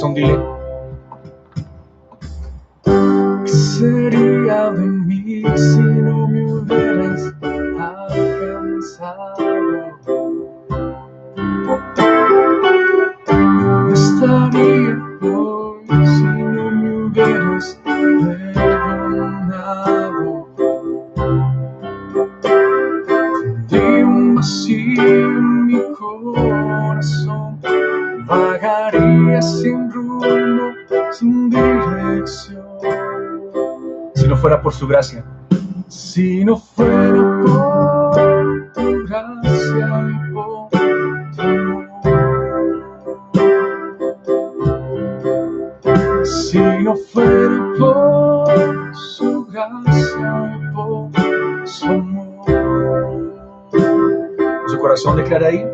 corazón, dile. ¿Qué sería de mí si no me hubieras alcanzado? ¿Dónde estaría hoy si no me hubieras perdonado? Tendría un vacío en mi corazón, vagaría sin rumbo, sin dirección. Si no fuera por su gracia, si no fuera por tu gracia y por tu amor, si no fuera por su gracia y por su amor. Su corazón declara ahí.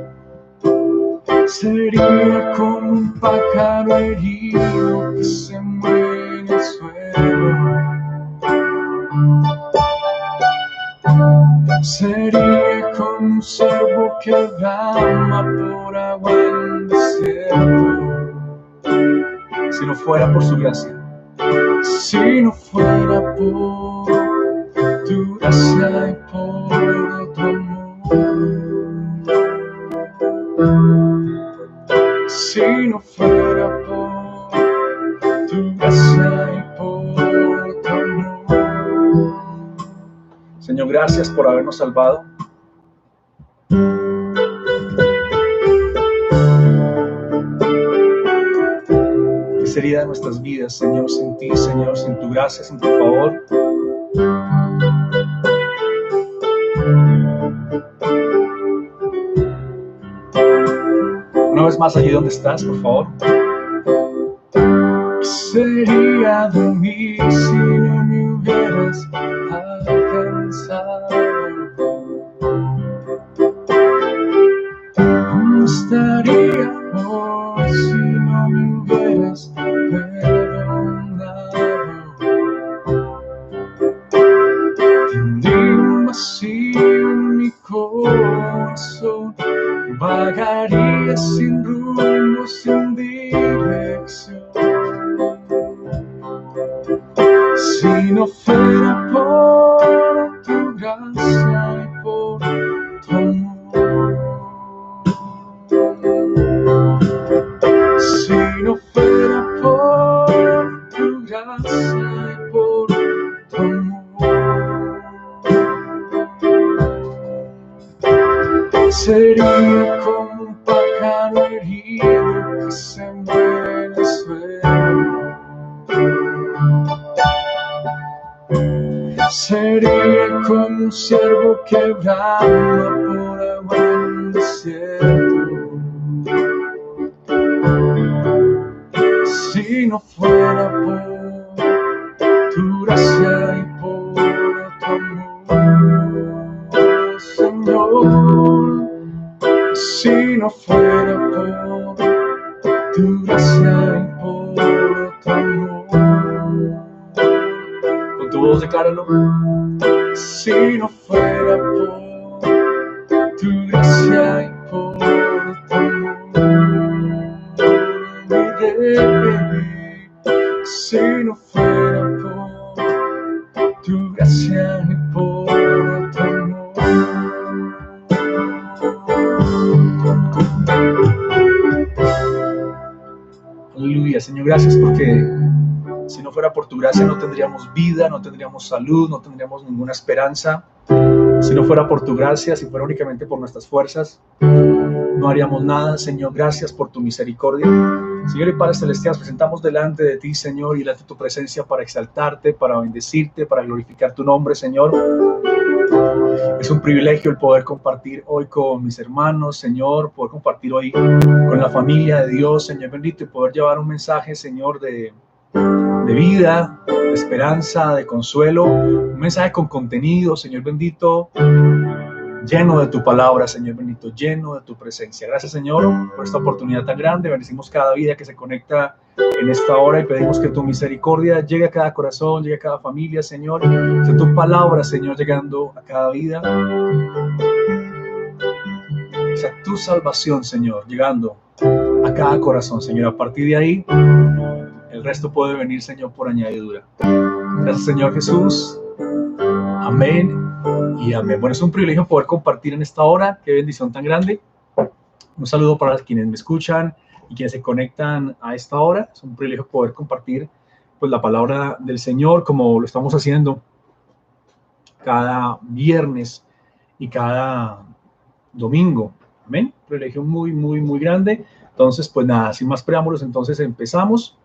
Sería como un pájaro herido que se muere en el suelo. Sería como un ciervo que brama por agua en el desierto. Si no fuera por su gracia, si no fuera por tu gracia y por tu amor. Si no fuera por tu gracia y por tu amor. Señor, gracias por habernos salvado. ¿Qué sería de nuestras vidas, Señor, sin ti, Señor, sin tu gracia, sin tu favor? Una vez más, allí donde estás, por favor. ¿Qué sería de mí si no me hubieras alcanzado? ¿Cómo estaría hoy si no me hubieras perdonado? Tendría un vacío en mi corazón, vagaría sin rumbo, sin dirección. Si no fuera por tu gracia y por tu amor. Si no fuera por tu gracia y por tu amor. Sería como un pájaro herido que se muere en el suelo. Sería como un ciervo que brama por agua en el desierto. Si no fuera por tu gracia y por tu amor, Señor. Si no fuera por tu gracia y por tu amor. Con tu voz decláralo. Si no fuera por tu gracia y por tu amor, mi rey. Si no fuera por tu gracia y por tu amor. Aleluya, Señor, gracias porque si no fuera por tu gracia no tendríamos vida, no tendríamos salud, no tendríamos ninguna esperanza. Si no fuera por tu gracia, si fuera únicamente por nuestras fuerzas, no haríamos nada. Señor, gracias por tu misericordia. Señor y Padre Celestial, presentamos delante de ti, Señor, y delante de tu presencia para exaltarte, para bendecirte, para glorificar tu nombre, Señor. Es un privilegio el poder compartir hoy con mis hermanos, Señor, poder compartir hoy con la familia de Dios, Señor bendito, y poder llevar un mensaje, Señor, de vida, de esperanza, de consuelo, un mensaje con contenido, Señor bendito, lleno de tu palabra, Señor bendito, lleno de tu presencia. Gracias, Señor, por esta oportunidad tan grande. Bendecimos cada vida que se conecta en esta hora y pedimos que tu misericordia llegue a cada corazón, llegue a cada familia, Señor. Sea tu palabra, Señor, llegando a cada vida. Sea tu salvación, Señor, llegando a cada corazón, Señor. A partir de ahí, el resto puede venir, Señor, por añadidura. Gracias, Señor Jesús. Amén y amén. Bueno, es un privilegio poder compartir en esta hora. Qué bendición tan grande. Un saludo para quienes me escuchan y quienes se conectan a esta hora. Es un privilegio poder compartir pues la palabra del Señor como lo estamos haciendo cada viernes y cada domingo. Amén. Un privilegio muy, muy, muy grande. Entonces, pues nada, sin más preámbulos, entonces empezamos.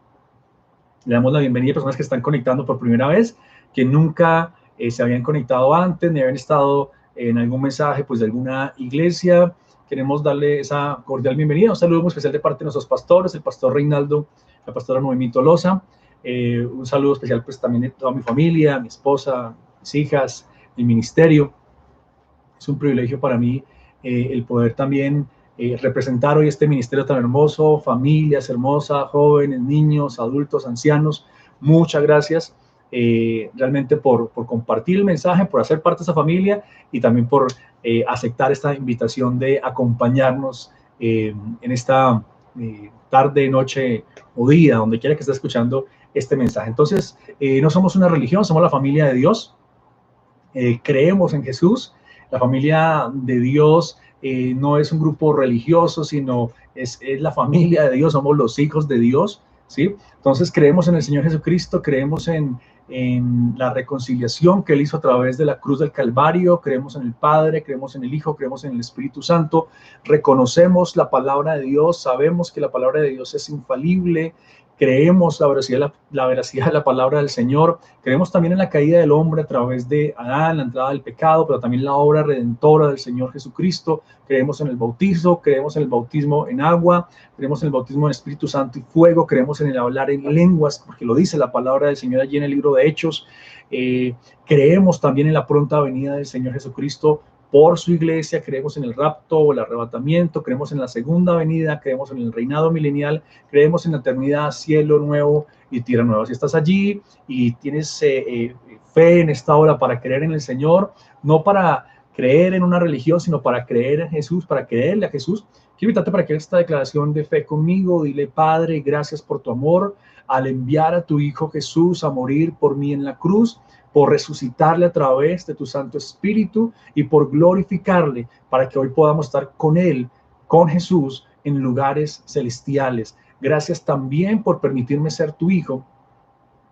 Le damos la bienvenida a personas que están conectando por primera vez, que nunca se habían conectado antes, ni habían estado en algún mensaje pues de alguna iglesia. Queremos darle esa cordial bienvenida. Un saludo muy especial de parte de nuestros pastores, el pastor Reinaldo, la pastora Noemí Tolosa. Un saludo especial pues también de toda mi familia, mi esposa, mis hijas, el ministerio. Es un privilegio para mí el poder también representar hoy este ministerio tan hermoso, familias hermosas, jóvenes, niños, adultos, ancianos. Muchas gracias realmente por compartir el mensaje, por hacer parte de esa familia y también por aceptar esta invitación de acompañarnos en esta tarde, noche o día, donde quiera que esté escuchando este mensaje. Entonces, no somos una religión, somos la familia de Dios. Creemos en Jesús. La familia de Dios no es un grupo religioso, sino es la familia de Dios, somos los hijos de Dios, ¿sí? Entonces creemos en el Señor Jesucristo, creemos en la reconciliación que Él hizo a través de la cruz del Calvario, creemos en el Padre, creemos en el Hijo, creemos en el Espíritu Santo, reconocemos la palabra de Dios, sabemos que la palabra de Dios es infalible, creemos la veracidad de la palabra del Señor, creemos también en la caída del hombre a través de Adán, la entrada del pecado, pero también la obra redentora del Señor Jesucristo, creemos en el bautizo, creemos en el bautismo en agua, creemos en el bautismo en Espíritu Santo y fuego, creemos en el hablar en lenguas, porque lo dice la palabra del Señor allí en el libro de Hechos, creemos también en la pronta venida del Señor Jesucristo por su iglesia, creemos en el rapto o el arrebatamiento, creemos en la segunda venida, creemos en el reinado milenial, creemos en la eternidad, cielo nuevo y tierra nueva. Si estás allí y tienes fe en esta hora para creer en el Señor, no para creer en una religión, sino para creer en Jesús, para creerle a Jesús, quiero invitarte para que hagas esta declaración de fe conmigo. Dile: Padre, gracias por tu amor al enviar a tu Hijo Jesús a morir por mí en la cruz, por resucitarle a través de tu Santo Espíritu y por glorificarle para que hoy podamos estar con Él, con Jesús, en lugares celestiales. Gracias también por permitirme ser tu hijo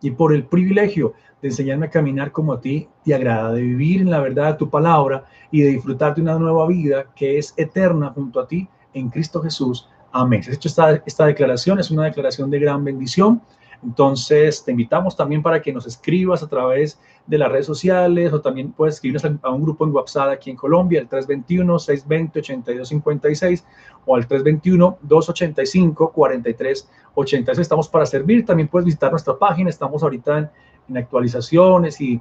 y por el privilegio de enseñarme a caminar como a ti te agrada, de vivir en la verdad de tu palabra y de disfrutar de una nueva vida que es eterna junto a ti en Cristo Jesús. Amén. Si has hecho esta declaración, es una declaración de gran bendición. Entonces te invitamos también para que nos escribas a través de las redes sociales o también puedes escribirnos a un grupo en WhatsApp aquí en Colombia, el 321-620-8256 o al 321-285-4386. Estamos para servir. También puedes visitar nuestra página. Estamos ahorita en actualizaciones y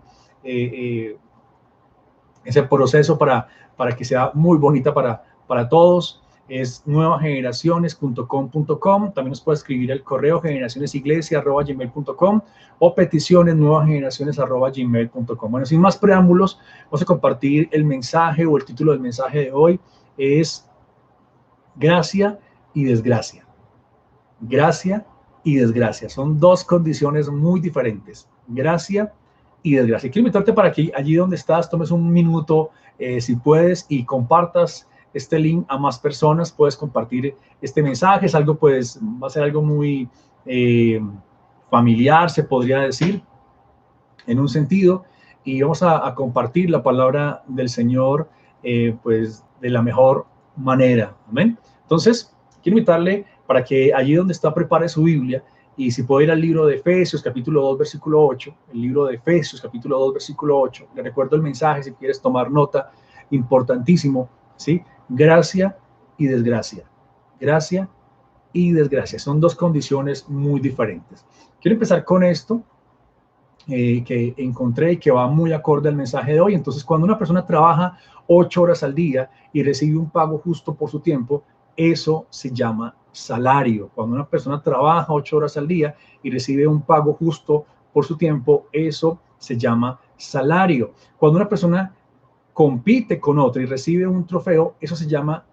ese proceso para que sea muy bonita para todos. Es nuevageneraciones.com.com. También nos puede escribir el correo generacionesiglesia@gmail.com o peticiones nuevageneraciones@gmail.com. Bueno, sin más preámbulos, vamos a compartir el mensaje o el título del mensaje de hoy es Gracia y Desgracia. Gracia y desgracia. Son dos condiciones muy diferentes. Gracia y desgracia. Quiero invitarte para que allí donde estás tomes un minuto, si puedes, y compartas este link a más personas. Puedes compartir este mensaje. Es algo, pues, va a ser algo muy familiar, se podría decir, en un sentido. Y vamos a compartir la palabra del Señor, pues, de la mejor manera. Amén. Entonces, quiero invitarle para que allí donde está prepare su Biblia y si puede ir al libro de Efesios, capítulo 2, versículo 8, el libro de Efesios, capítulo 2, versículo 8. Le recuerdo el mensaje si quieres tomar nota, importantísimo, ¿sí? Gracia y desgracia. Gracia y desgracia. Son dos condiciones muy diferentes. Quiero empezar con esto que encontré y que va muy acorde al mensaje de hoy. Entonces, cuando una persona trabaja 8 horas al día y recibe un pago justo por su tiempo, eso se llama salario. Cuando una persona trabaja 8 horas al día y recibe un pago justo por su tiempo, eso se llama salario. Cuando una persona compite con otra y recibe un trofeo, eso se llama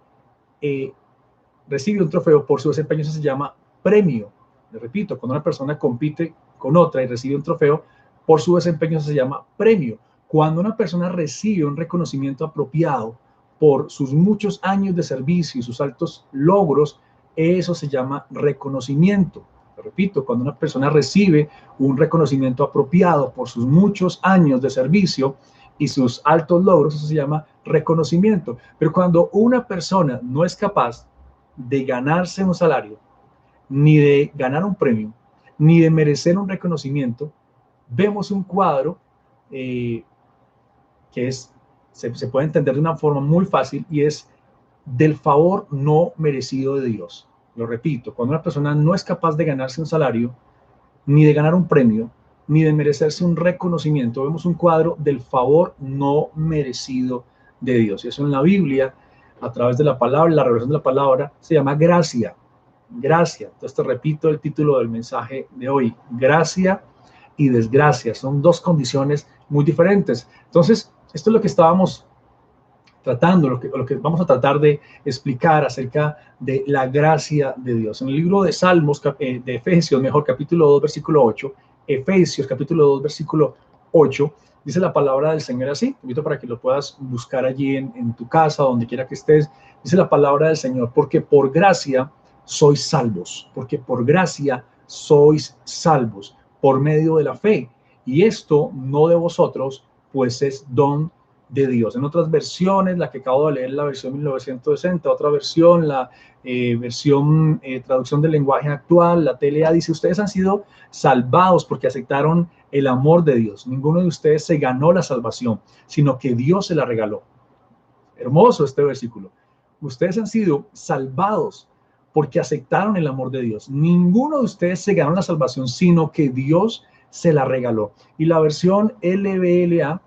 recibe un trofeo por su desempeño, eso se llama premio. Le repito, cuando una persona compite con otra y recibe un trofeo por su desempeño, eso se llama premio. Cuando una persona recibe un reconocimiento apropiado por sus muchos años de servicio y sus altos logros, eso se llama reconocimiento. Lo repito, cuando una persona recibe un reconocimiento apropiado por sus muchos años de servicio y sus altos logros, eso se llama reconocimiento. Pero cuando una persona no es capaz de ganarse un salario, ni de ganar un premio, ni de merecer un reconocimiento, vemos un cuadro que se puede entender de una forma muy fácil, y es del favor no merecido de Dios. Lo repito, cuando una persona no es capaz de ganarse un salario, ni de ganar un premio, ni de merecerse un reconocimiento, vemos un cuadro del favor no merecido de Dios. Y eso en la Biblia, a través de la palabra, la revelación de la palabra, se llama gracia. Gracia. Entonces te repito el título del mensaje de hoy: gracia y desgracia. Son dos condiciones muy diferentes. Entonces, esto es lo que estábamos tratando, lo que vamos a tratar de explicar acerca de la gracia de Dios. En el libro de Salmos, de Efesios, capítulo 2, versículo 8, Efesios, capítulo 2, versículo 8, dice la palabra del Señor así. Te invito para que lo puedas buscar allí en tu casa, donde quiera que estés. Dice la palabra del Señor: porque por gracia sois salvos, porque por gracia sois salvos, por medio de la fe. Y esto no de vosotros, pues es don de Dios. En otras versiones, la que acabo de leer, la versión 1960, otra versión, la traducción del lenguaje actual, la TLA, dice: ustedes han sido salvados porque aceptaron el amor de Dios. Ninguno de ustedes se ganó la salvación, sino que Dios se la regaló. Hermoso este versículo. Ustedes han sido salvados porque aceptaron el amor de Dios. Ninguno de ustedes se ganó la salvación, sino que Dios se la regaló. Y la versión LBLA,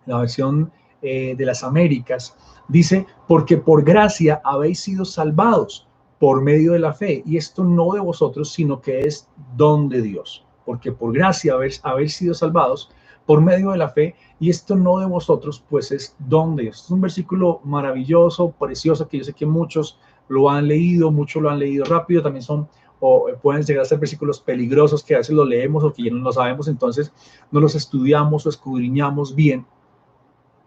la versión de las Américas, dice: porque por gracia habéis sido salvados por medio de la fe, y esto no de vosotros, sino que es don de Dios. Porque por gracia habéis sido salvados por medio de la fe, y esto no de vosotros, pues es don de Dios. Es un versículo maravilloso, precioso, que yo sé que muchos lo han leído, muchos lo han leído rápido. También son, o pueden llegar a ser versículos peligrosos que a veces los leemos o que ya no lo sabemos, entonces no los estudiamos o escudriñamos bien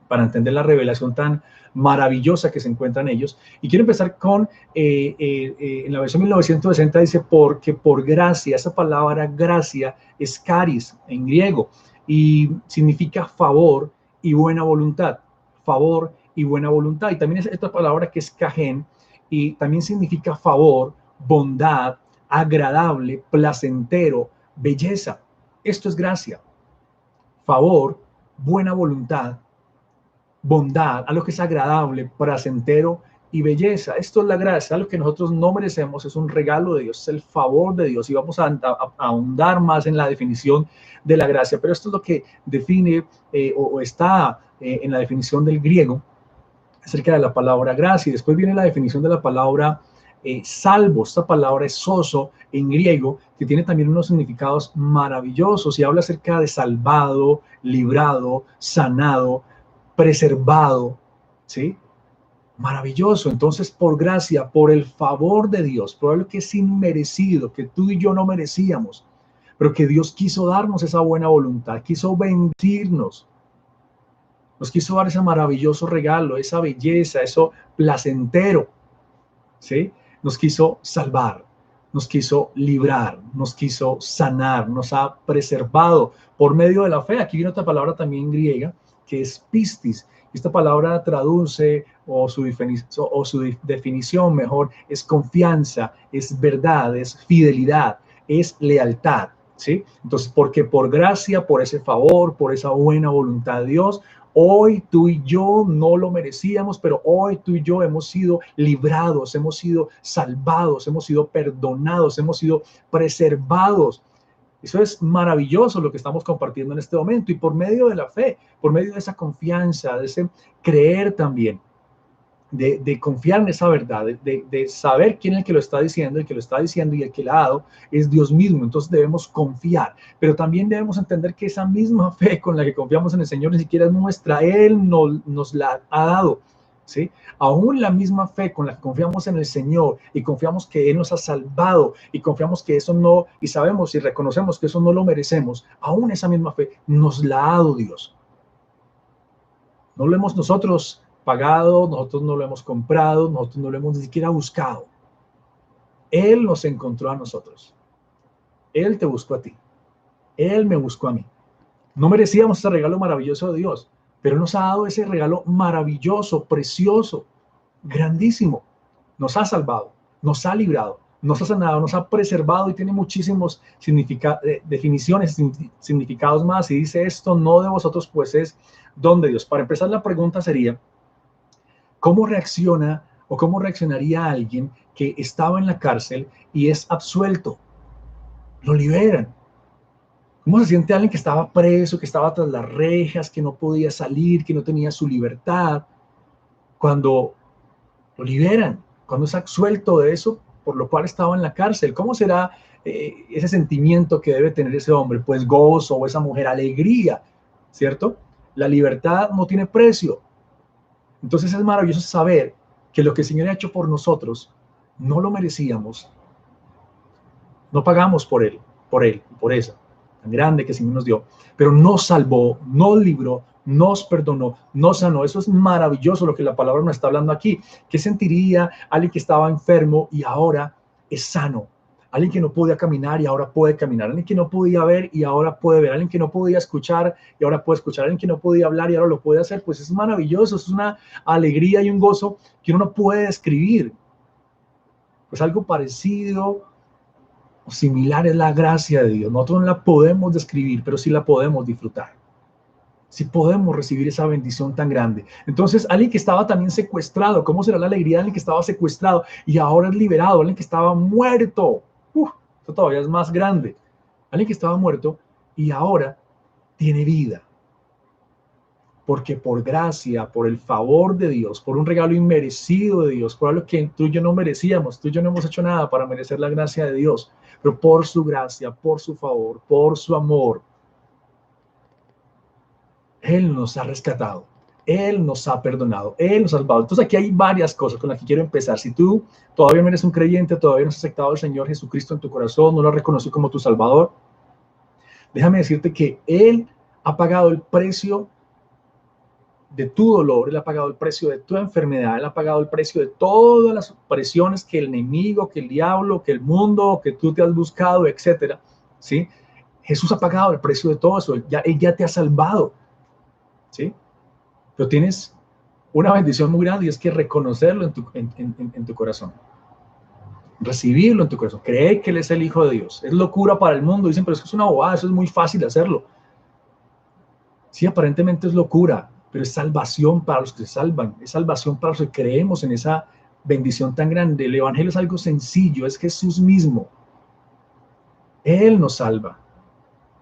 para entender la revelación tan maravillosa que se encuentra en ellos. Y quiero empezar con, en la versión 1960 dice: porque por gracia. Esa palabra gracia es charis en griego, y significa favor y buena voluntad. Favor y buena voluntad. Y también es esta palabra que es kajen, y también significa favor, bondad, agradable, placentero, belleza. Esto es gracia. Favor, buena voluntad, bondad, algo que es agradable, placentero y belleza. Esto es la gracia, algo que nosotros no merecemos, es un regalo de Dios, es el favor de Dios. Y vamos a ahondar más en la definición de la gracia, pero esto es lo que define o está en la definición del griego acerca de la palabra gracia. Y después viene la definición de la palabra salvo. Esta palabra es soso en griego, que tiene también unos significados maravillosos y habla acerca de salvado, librado, sanado, preservado, ¿sí? Maravilloso. Entonces, por gracia, por el favor de Dios, por algo que es inmerecido, que tú y yo no merecíamos, pero que Dios quiso darnos esa buena voluntad, quiso bendecirnos, nos quiso dar ese maravilloso regalo, esa belleza, eso placentero, ¿sí? Nos quiso salvar, nos quiso librar, nos quiso sanar, nos ha preservado por medio de la fe. Aquí viene otra palabra también griega, que es pistis. Esta palabra traduce, o su definición mejor, es confianza, es verdad, es fidelidad, es lealtad, ¿sí? Entonces, porque por gracia, por ese favor, por esa buena voluntad de Dios, hoy tú y yo no lo merecíamos, pero hoy tú y yo hemos sido librados, hemos sido salvados, hemos sido perdonados, hemos sido preservados. Eso es maravilloso lo que estamos compartiendo en este momento, y por medio de la fe, por medio de esa confianza, de ese creer también, de confiar en esa verdad, de saber quién es el que lo está diciendo, y el que la ha dado es Dios mismo. Entonces debemos confiar, pero también debemos entender que esa misma fe con la que confiamos en el Señor ni siquiera es nuestra, Él nos la ha dado. ¿sí? Aún la misma fe con la que confiamos en el Señor y confiamos que Él nos ha salvado y confiamos que eso no, y sabemos y reconocemos que eso no lo merecemos, aún esa misma fe nos la ha dado Dios. No lo hemos nosotros pagado, nosotros no lo hemos comprado, nosotros no lo hemos ni siquiera buscado. Él nos encontró a nosotros. Él te buscó a ti. Él me buscó a mí. No merecíamos ese regalo maravilloso de Dios, pero nos ha dado ese regalo maravilloso, precioso, grandísimo. Nos ha salvado, nos ha librado, nos ha sanado, nos ha preservado y tiene muchísimos definiciones, significados más. Y dice esto, no de vosotros, pues es don de Dios. Para empezar, la pregunta sería, ¿cómo reacciona o cómo reaccionaría alguien que estaba en la cárcel y es absuelto? Lo liberan. ¿Cómo se siente alguien que estaba preso, que estaba tras las rejas, que no podía salir, que no tenía su libertad? Cuando lo liberan, cuando es absuelto de eso por lo cual estaba en la cárcel. ¿Cómo será ese sentimiento que debe tener ese hombre? Pues gozo, o esa mujer, alegría, ¿cierto? La libertad no tiene precio. Entonces es maravilloso saber que lo que el Señor ha hecho por nosotros no lo merecíamos. No pagamos por él, por eso tan grande que el Señor nos dio, pero nos salvó, nos libró, nos perdonó, nos sanó. Eso es maravilloso lo que la palabra nos está hablando aquí. ¿Qué sentiría alguien que estaba enfermo y ahora es sano? Alguien que no podía caminar y ahora puede caminar. Alguien que no podía ver y ahora puede ver. Alguien que no podía escuchar y ahora puede escuchar. Alguien que no podía hablar y ahora lo puede hacer. Pues es maravilloso, es una alegría y un gozo que uno no puede describir. Pues algo parecido o similar es la gracia de Dios. Nosotros no la podemos describir, pero sí la podemos disfrutar. Sí podemos recibir esa bendición tan grande. Entonces, alguien que estaba también secuestrado, ¿cómo será la alegría de alguien que estaba secuestrado y ahora es liberado? Alguien que estaba muerto. Esto todavía es más grande. Alguien que estaba muerto y ahora tiene vida. Porque por gracia, por el favor de Dios, por un regalo inmerecido de Dios, por algo que tú y yo no merecíamos, tú y yo no hemos hecho nada para merecer la gracia de Dios, pero por su gracia, por su favor, por su amor, Él nos ha rescatado, Él nos ha perdonado, Él nos ha salvado. Entonces aquí hay varias cosas con las que quiero empezar. Si tú todavía no eres un creyente, todavía no has aceptado al Señor Jesucristo en tu corazón, no lo has reconocido como tu Salvador, déjame decirte que Él ha pagado el precio de tu dolor, Él ha pagado el precio de tu enfermedad, Él ha pagado el precio de todas las presiones que el enemigo, que el diablo, que el mundo, que tú te has buscado, etcétera, ¿sí? Jesús ha pagado el precio de todo eso, Él ya te ha salvado, ¿sí? Pero tienes una bendición muy grande y es que reconocerlo en tu corazón, recibirlo en tu corazón, creer que Él es el Hijo de Dios. Es locura para el mundo, dicen, pero es que es una bobada, eso es muy fácil hacerlo. Sí, aparentemente es locura, pero es salvación para los que se salvan, es salvación para los que creemos en esa bendición tan grande. El Evangelio es algo sencillo, es Jesús mismo. Él nos salva,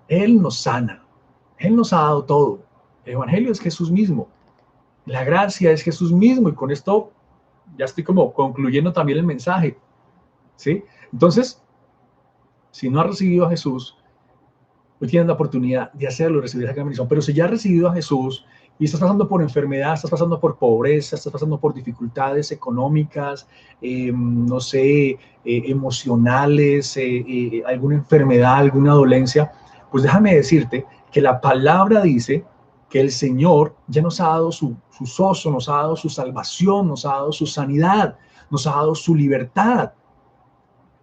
Él nos sana, Él nos ha dado todo. El Evangelio es Jesús mismo, la gracia es Jesús mismo, y con esto ya estoy como concluyendo también el mensaje, ¿sí? Entonces, si no has recibido a Jesús, hoy tienes la oportunidad de hacerlo, recibir esa gran bendición. Pero si ya has recibido a Jesús y estás pasando por enfermedad, estás pasando por pobreza, estás pasando por dificultades económicas, no sé, emocionales, alguna enfermedad, alguna dolencia, pues déjame decirte que la palabra dice que el Señor ya nos ha dado su sozo, nos ha dado su salvación, nos ha dado su sanidad, nos ha dado su libertad.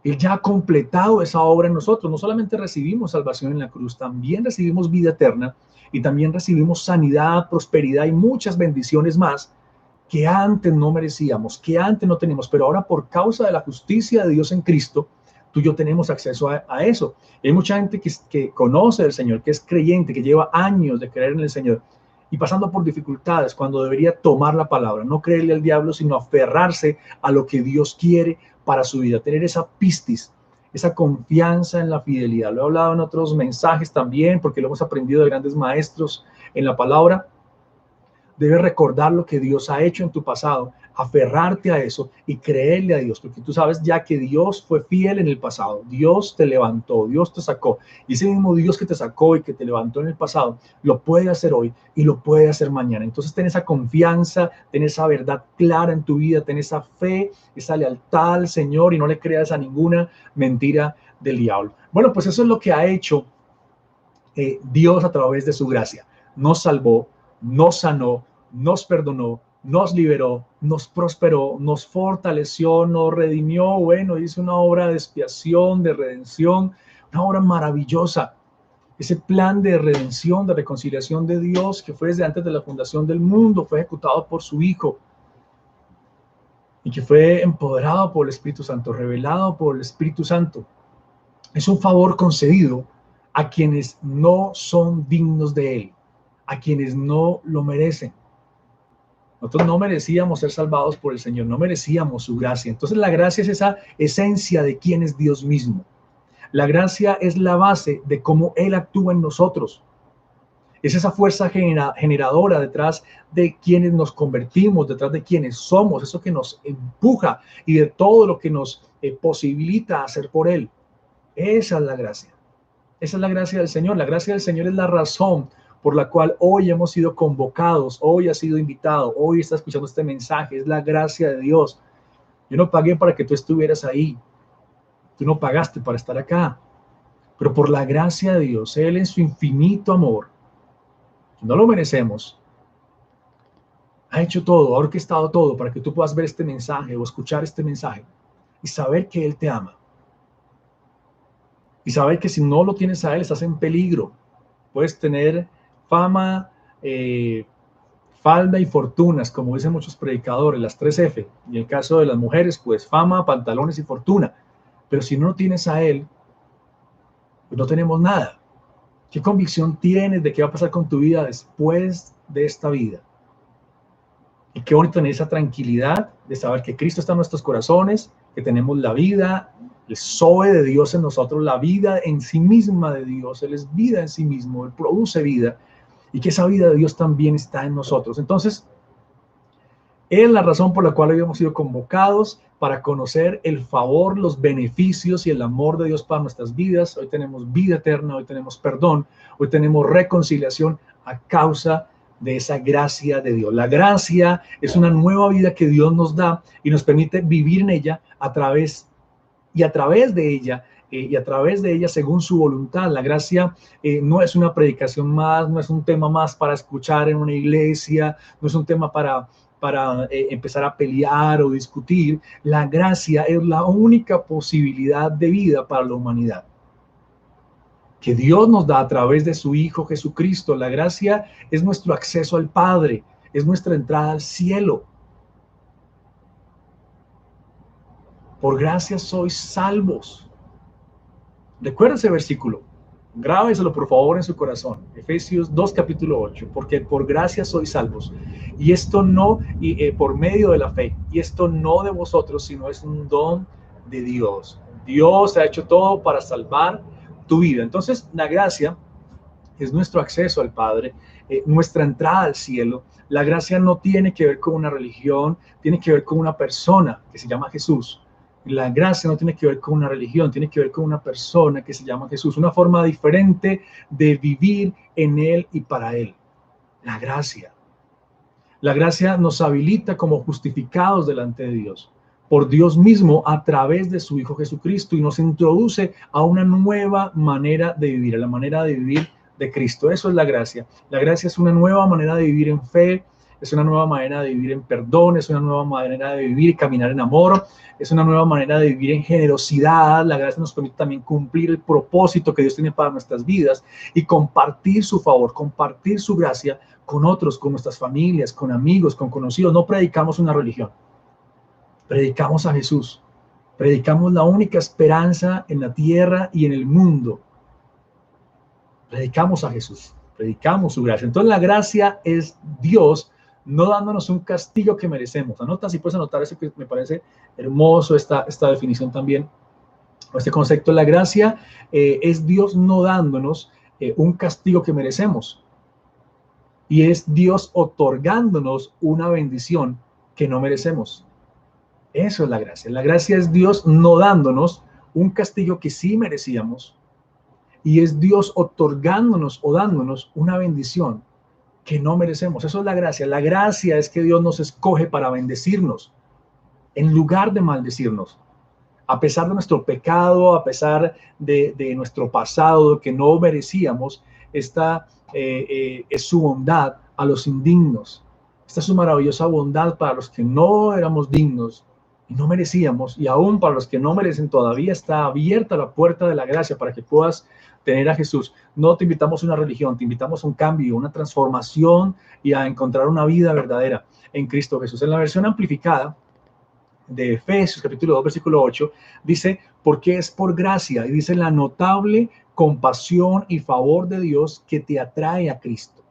Él ya ha completado esa obra en nosotros. No solamente recibimos salvación en la cruz, también recibimos vida eterna y también recibimos sanidad, prosperidad y muchas bendiciones más que antes no merecíamos, que antes no teníamos, pero ahora por causa de la justicia de Dios en Cristo, tú y yo tenemos acceso a eso. Y hay mucha gente que conoce al Señor, que es creyente, que lleva años de creer en el Señor y pasando por dificultades cuando debería tomar la palabra, no creerle al diablo, sino aferrarse a lo que Dios quiere para su vida, tener esa pistis, esa confianza en la fidelidad. Lo he hablado en otros mensajes también, porque lo hemos aprendido de grandes maestros en la palabra. Debes recordar lo que Dios ha hecho en tu pasado. aferrarte a eso y creerle a Dios, porque tú sabes ya que Dios fue fiel en el pasado, Dios te levantó, Dios te sacó, y ese mismo Dios que te sacó y que te levantó en el pasado, lo puede hacer hoy y lo puede hacer mañana. Entonces ten esa confianza, ten esa verdad clara en tu vida, ten esa fe, esa lealtad al Señor y no le creas a ninguna mentira del diablo. Bueno, pues eso es lo que ha hecho Dios a través de su gracia. Nos salvó, nos sanó, nos perdonó, nos liberó, nos prosperó, nos fortaleció, nos redimió. Bueno, hizo una obra de expiación, de redención, una obra maravillosa. Ese plan de redención, de reconciliación de Dios que fue desde antes de la fundación del mundo, fue ejecutado por su Hijo y que fue empoderado por el Espíritu Santo, revelado por el Espíritu Santo. Es un favor concedido a quienes no son dignos de Él, a quienes no lo merecen. Nosotros no merecíamos ser salvados por el Señor, no merecíamos su gracia. Entonces la gracia es esa esencia de quién es Dios mismo. La gracia es la base de cómo Él actúa en nosotros. Es esa fuerza generadora detrás de quienes nos convertimos, detrás de quienes somos, eso que nos empuja y de todo lo que nos posibilita hacer por Él. Esa es la gracia. Esa es la gracia del Señor. La gracia del Señor es la razón por la cual hoy hemos sido convocados, hoy has sido invitado, hoy estás escuchando este mensaje. Es la gracia de Dios. Yo no pagué para que tú estuvieras ahí. Tú no pagaste para estar acá. Pero por la gracia de Dios, Él en su infinito amor, no lo merecemos, ha hecho todo, ha orquestado todo para que tú puedas ver este mensaje o escuchar este mensaje y saber que Él te ama. Y saber que si no lo tienes a Él, estás en peligro. Puedes tener fama, falda y fortunas, como dicen muchos predicadores, las 3F. Y en el caso de las mujeres, pues fama, pantalones y fortuna. Pero si no tienes a Él, pues no tenemos nada. ¿Qué convicción tienes de qué va a pasar con tu vida después de esta vida? Y qué bonito tener esa tranquilidad de saber que Cristo está en nuestros corazones, que tenemos la vida, el Zoe de Dios en nosotros, la vida en sí misma de Dios. Él es vida en sí mismo, Él produce vida, y que esa vida de Dios también está en nosotros. Entonces, es la razón por la cual hoy hemos sido convocados para conocer el favor, los beneficios y el amor de Dios para nuestras vidas. Hoy tenemos vida eterna, hoy tenemos perdón, hoy tenemos reconciliación a causa de esa gracia de Dios. La gracia es una nueva vida que Dios nos da y nos permite vivir en ella a través de ella según su voluntad. La gracia no es una predicación más, no es un tema más para escuchar en una iglesia, no es un tema para empezar a pelear o discutir. La gracia es la única posibilidad de vida para la humanidad que Dios nos da a través de su Hijo Jesucristo. La gracia es nuestro acceso al Padre, es nuestra entrada al cielo. Por gracia sois salvos. Recuerda ese versículo, grábeselo por favor en su corazón. Efesios 2, capítulo 8, porque por gracia sois salvos. Y esto no, por medio de la fe, y esto no de vosotros, sino es un don de Dios. Dios ha hecho todo para salvar tu vida. Entonces, la gracia es nuestro acceso al Padre, nuestra entrada al cielo. La gracia no tiene que ver con una religión, tiene que ver con una persona que se llama Jesús. La gracia no tiene que ver con una religión, tiene que ver con una persona que se llama Jesús, una forma diferente de vivir en Él y para Él. La gracia. La gracia nos habilita como justificados delante de Dios, por Dios mismo a través de su Hijo Jesucristo, y nos introduce a una nueva manera de vivir, a la manera de vivir de Cristo. Eso es la gracia. La gracia es una nueva manera de vivir en fe, es una nueva manera de vivir en perdón, es una nueva manera de vivir y caminar en amor, es una nueva manera de vivir en generosidad. La gracia nos permite también cumplir el propósito que Dios tiene para nuestras vidas y compartir su favor, compartir su gracia con otros, con nuestras familias, con amigos, con conocidos. No predicamos una religión, predicamos a Jesús, predicamos la única esperanza en la tierra y en el mundo. Predicamos a Jesús, predicamos su gracia. Entonces la gracia es Dios no dándonos un castigo que merecemos. Anota, si puedes anotar eso, que me parece hermoso esta definición también, este concepto. La gracia es Dios no dándonos un castigo que merecemos, y es Dios otorgándonos una bendición que no merecemos. Eso es la gracia. La gracia es Dios no dándonos un castigo que sí merecíamos, y es Dios otorgándonos o dándonos una bendición que no merecemos. Eso es la gracia. La gracia es que Dios nos escoge para bendecirnos en lugar de maldecirnos. A pesar de nuestro pecado, a pesar de nuestro pasado que no merecíamos, esta es su bondad a los indignos. Esta es su maravillosa bondad para los que no éramos dignos y no merecíamos, y aún para los que no merecen todavía está abierta la puerta de la gracia para que puedas tener a Jesús. No te invitamos a una religión, te invitamos a un cambio, una transformación y a encontrar una vida verdadera en Cristo Jesús. En la versión amplificada de Efesios capítulo 2 versículo 8 dice, porque es por gracia, y dice la notable compasión y favor de Dios que te atrae a Cristo.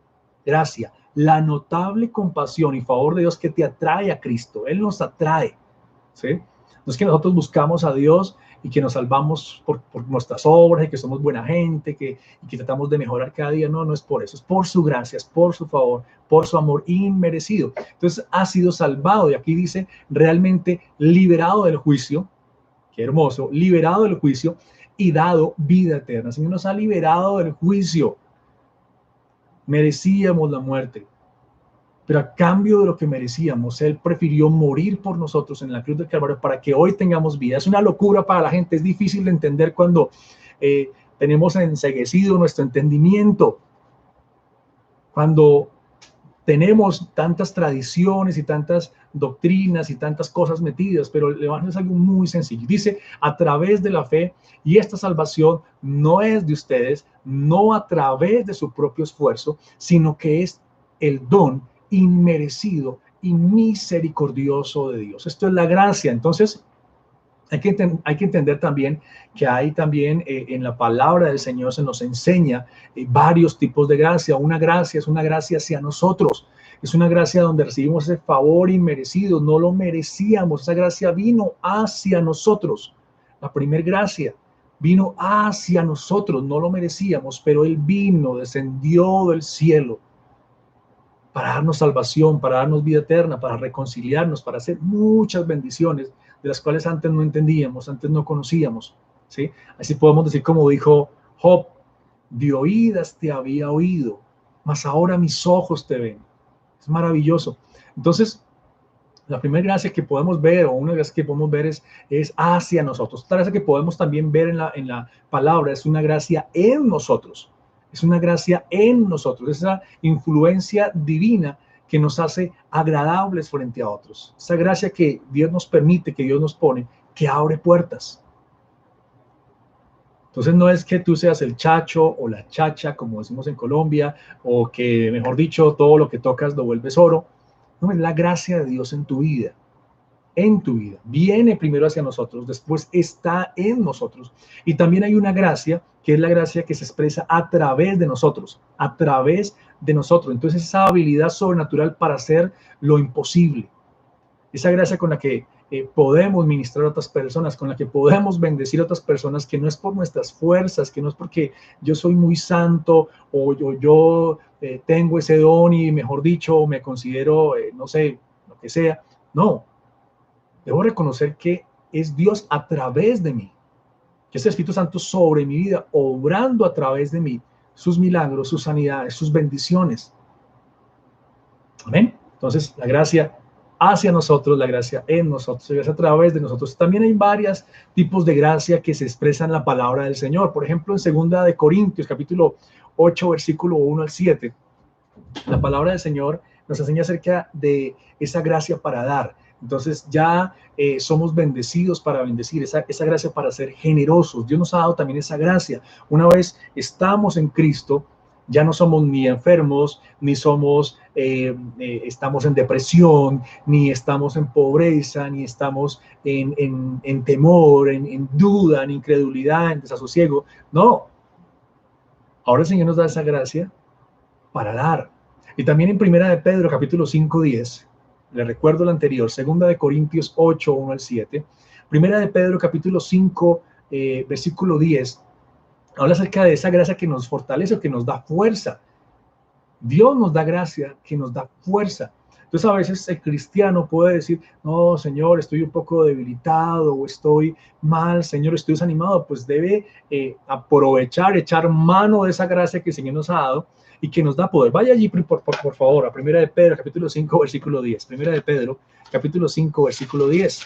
Gracia, la notable compasión y favor de Dios que te atrae a Cristo. Él nos atrae, ¿sí? No es que nosotros buscamos a Dios y que nos salvamos por nuestras obras y que somos buena gente, y que tratamos de mejorar cada día. No, no es por eso, es por su gracia, es por su favor, por su amor inmerecido. Entonces ha sido salvado, y aquí dice realmente liberado del juicio. Qué hermoso, liberado del juicio y dado vida eterna. El Señor nos ha liberado del juicio. Merecíamos la muerte, pero a cambio de lo que merecíamos, Él prefirió morir por nosotros en la cruz del Calvario para que hoy tengamos vida. Es una locura para la gente, es difícil de entender cuando tenemos enceguecido nuestro entendimiento, cuando tenemos tantas tradiciones y tantas doctrinas y tantas cosas metidas, pero el Evangelio es algo muy sencillo. Dice, a través de la fe, y esta salvación no es de ustedes, no a través de su propio esfuerzo, sino que es el don inmerecido y misericordioso de Dios. Esto es la gracia. Entonces, hay que entender también que hay también en la palabra del Señor se nos enseña varios tipos de gracia. Una gracia es una gracia hacia nosotros. Es una gracia donde recibimos ese favor inmerecido. No lo merecíamos. Esa gracia vino hacia nosotros. La primera gracia vino hacia nosotros. No lo merecíamos, pero Él vino, descendió del cielo para darnos salvación, para darnos vida eterna, para reconciliarnos, para hacer muchas bendiciones de las cuales antes no entendíamos, antes no conocíamos, ¿sí? Así podemos decir como dijo Job, de oídas te había oído, mas ahora mis ojos te ven. Es maravilloso. Entonces, la primera gracia que podemos ver, o una gracia que podemos ver es hacia nosotros. Otra gracia que podemos también ver en la palabra es una gracia en nosotros. Es una gracia en nosotros, esa influencia divina que nos hace agradables frente a otros. Esa gracia que Dios nos permite, que Dios nos pone, que abre puertas. Entonces no es que tú seas el chacho o la chacha, como decimos en Colombia, o que, mejor dicho, todo lo que tocas lo vuelves oro. No, es la gracia de Dios en tu vida. En tu vida. Viene primero hacia nosotros, después está en nosotros. Y también hay una gracia, que es la gracia que se expresa a través de nosotros, a través de nosotros. Entonces esa habilidad sobrenatural para hacer lo imposible. Esa gracia con la que podemos ministrar a otras personas, con la que podemos bendecir a otras personas, que no es por nuestras fuerzas, que no es porque yo soy muy santo o yo tengo ese don y, mejor dicho, me considero, no sé, lo que sea. No. Debo reconocer que es Dios a través de mí, que es el Espíritu Santo sobre mi vida, obrando a través de mí, sus milagros, sus sanidades, sus bendiciones. Amén. Entonces, la gracia hacia nosotros, la gracia en nosotros, la gracia a través de nosotros. También hay varios tipos de gracia que se expresan en la palabra del Señor. Por ejemplo, en 2 de Corintios, capítulo 8, versículo 1 al 7, la palabra del Señor nos enseña acerca de esa gracia para dar. Entonces ya somos bendecidos para bendecir, esa gracia para ser generosos. Dios nos ha dado también esa gracia. Una vez estamos en Cristo, ya no somos ni enfermos, ni somos, estamos en depresión, ni estamos en pobreza, ni estamos en temor, en duda, en incredulidad, en desasosiego. No. Ahora el Señor nos da esa gracia para dar. Y también en 1 de Pedro, capítulo 5, 10, le recuerdo el anterior, 2 de Corintios 8, 1 al 7, 1 de Pedro, capítulo 5, versículo 10, habla acerca de esa gracia que nos fortalece, que nos da fuerza. Dios nos da gracia que nos da fuerza. Entonces a veces el cristiano puede decir, no, Señor, estoy un poco debilitado o estoy mal, Señor, estoy desanimado. Pues debe aprovechar, echar mano de esa gracia que el Señor nos ha dado y que nos da poder. Vaya allí, por favor, a Primera de Pedro, capítulo 5, versículo 10. Primera de Pedro, capítulo 5, versículo 10.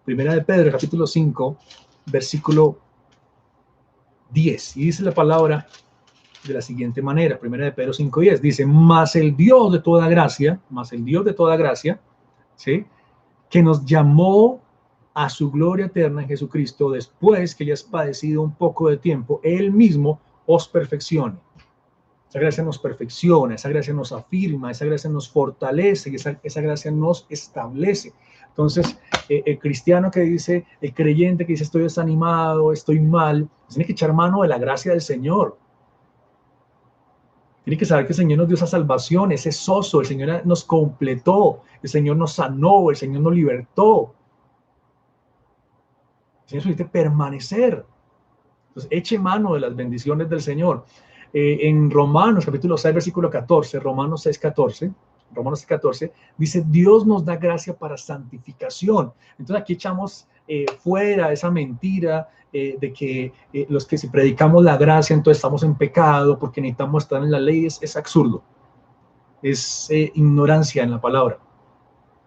Primera de Pedro, capítulo 5, versículo 10. Y dice la palabra de la siguiente manera, Primera de Pedro 5:10, dice, mas el Dios de toda gracia, ¿sí? Que nos llamó a su gloria eterna en Jesucristo, después que hayas padecido un poco de tiempo, Él mismo os perfeccione. Esa gracia nos perfecciona, esa gracia nos afirma, esa gracia nos fortalece, esa gracia nos establece. Entonces, el cristiano que dice, el creyente que dice, estoy desanimado, estoy mal, tiene que echar mano de la gracia del Señor. Tiene que saber que el Señor nos dio esa salvación, ese sozo, el Señor nos completó, el Señor nos sanó, el Señor nos libertó. El Señor necesita permanecer. Entonces, eche mano de las bendiciones del Señor. En Romanos, capítulo 6, versículo 14, Romanos 6, 14, dice, Dios nos da gracia para santificación. Entonces aquí echamos fuera esa mentira de que los que si predicamos la gracia, entonces estamos en pecado porque necesitamos estar en la ley. Es absurdo. Es ignorancia en la palabra.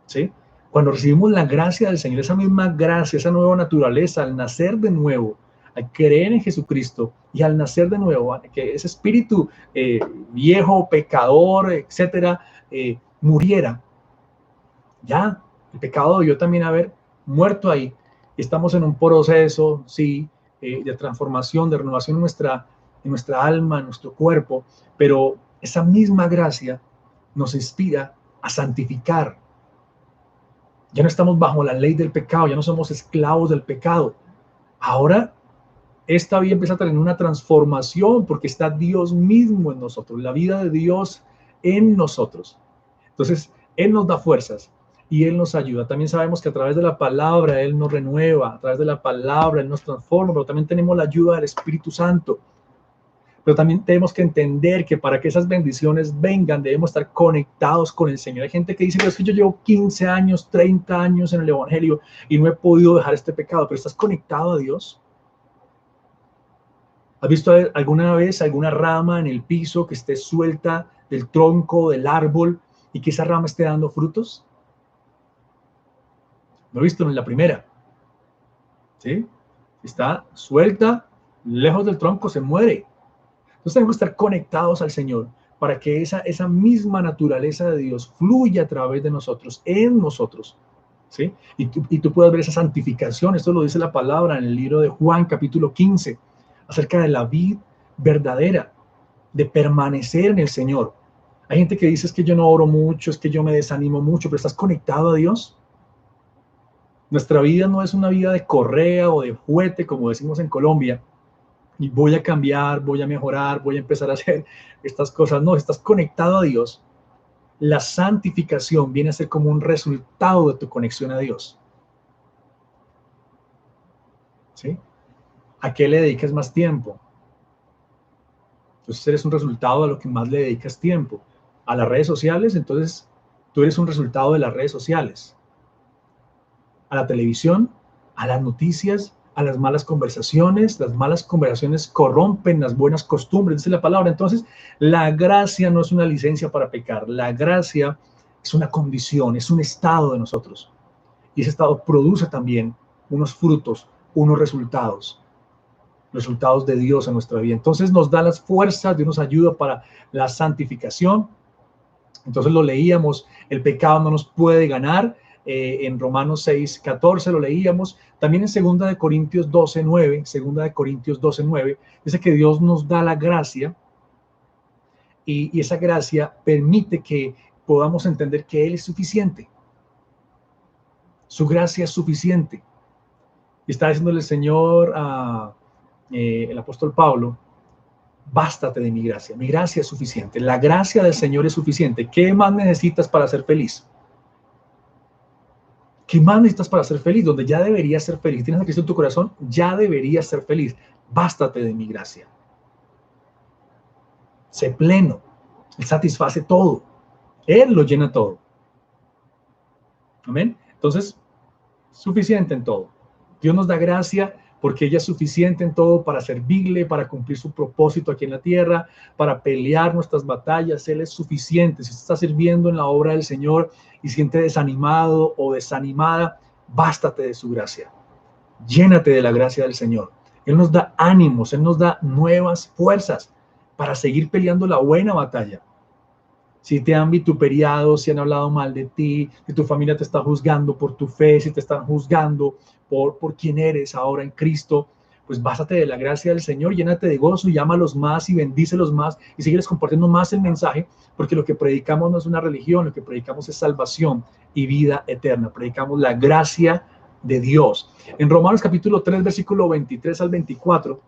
¿Sí? Cuando recibimos la gracia del Señor, esa misma gracia, esa nueva naturaleza, al nacer de nuevo, al creer en Jesucristo y al nacer de nuevo, que ese espíritu viejo, pecador, etcétera, muriera. Ya, el pecado debió también haber muerto ahí. Estamos en un proceso, sí, de transformación, de renovación en nuestra alma, en nuestro cuerpo, pero esa misma gracia nos inspira a santificar. Ya no estamos bajo la ley del pecado, ya no somos esclavos del pecado. Ahora esta vida empieza a tener una transformación porque está Dios mismo en nosotros, la vida de Dios en nosotros. Entonces, Él nos da fuerzas y Él nos ayuda. También sabemos que a través de la palabra Él nos renueva, a través de la palabra Él nos transforma, pero también tenemos la ayuda del Espíritu Santo. Pero también tenemos que entender que para que esas bendiciones vengan, debemos estar conectados con el Señor. Hay gente que dice, pero es que yo llevo 15 años, 30 años en el Evangelio y no he podido dejar este pecado, pero ¿estás conectado a Dios? ¿Has visto alguna vez alguna rama en el piso que esté suelta del tronco, del árbol, y que esa rama esté dando frutos? Lo he visto en la primera. ¿Sí? Está suelta, lejos del tronco, se muere. Entonces tenemos que estar conectados al Señor para que esa misma naturaleza de Dios fluya a través de nosotros, en nosotros. ¿Sí? Y tú puedes ver esa santificación. Esto lo dice la palabra en el libro de Juan, capítulo 15, acerca de la vid verdadera, de permanecer en el Señor. Hay gente que dice, es que yo no oro mucho, es que yo me desanimo mucho, pero ¿estás conectado a Dios? Nuestra vida no es una vida de correa o de juguete, como decimos en Colombia, y voy a cambiar, voy a mejorar, voy a empezar a hacer estas cosas. No, estás conectado a Dios. La santificación viene a ser como un resultado de tu conexión a Dios. ¿Sí? ¿A qué le dedicas más tiempo? Entonces eres un resultado a lo que más le dedicas tiempo. A las redes sociales, entonces tú eres un resultado de las redes sociales. A la televisión, a las noticias, a las malas conversaciones. Las malas conversaciones corrompen las buenas costumbres, dice la palabra. Entonces, la gracia no es una licencia para pecar. La gracia es una condición, es un estado de nosotros. Y ese estado produce también unos frutos, unos resultados de Dios en nuestra vida. Entonces nos da las fuerzas, Dios nos ayuda para la santificación. Entonces lo leíamos, el pecado no nos puede ganar. En Romanos 6, 14 lo leíamos. También en 2 Corintios 12, 9, 2 Corintios 12, 9, dice que Dios nos da la gracia y esa gracia permite que podamos entender que Él es suficiente. Su gracia es suficiente. Y está diciéndole el Señor a el apóstol Pablo, bástate de mi gracia es suficiente, la gracia del Señor es suficiente. ¿Qué más necesitas para ser feliz? ¿Qué más necesitas para ser feliz? Donde ya deberías ser feliz, tienes a Cristo en tu corazón, ya deberías ser feliz. Bástate de mi gracia. Sé pleno, Él satisface todo, Él lo llena todo. Amén. Entonces, suficiente en todo. Dios nos da gracia porque ella es suficiente en todo para servirle, para cumplir su propósito aquí en la tierra, para pelear nuestras batallas. Él es suficiente. Si usted está sirviendo en la obra del Señor y siente desanimado o desanimada, bástate de su gracia. Llénate de la gracia del Señor. Él nos da ánimos, Él nos da nuevas fuerzas para seguir peleando la buena batalla. Si te han vituperiado, si han hablado mal de ti, si tu familia te está juzgando por tu fe, si te están juzgando por quién eres ahora en Cristo, pues básate de la gracia del Señor, llénate de gozo, llámalos más y bendícelos más y sígueles compartiendo más el mensaje, porque lo que predicamos no es una religión, lo que predicamos es salvación y vida eterna. Predicamos la gracia de Dios. En Romanos capítulo 3, versículo 23 al 24,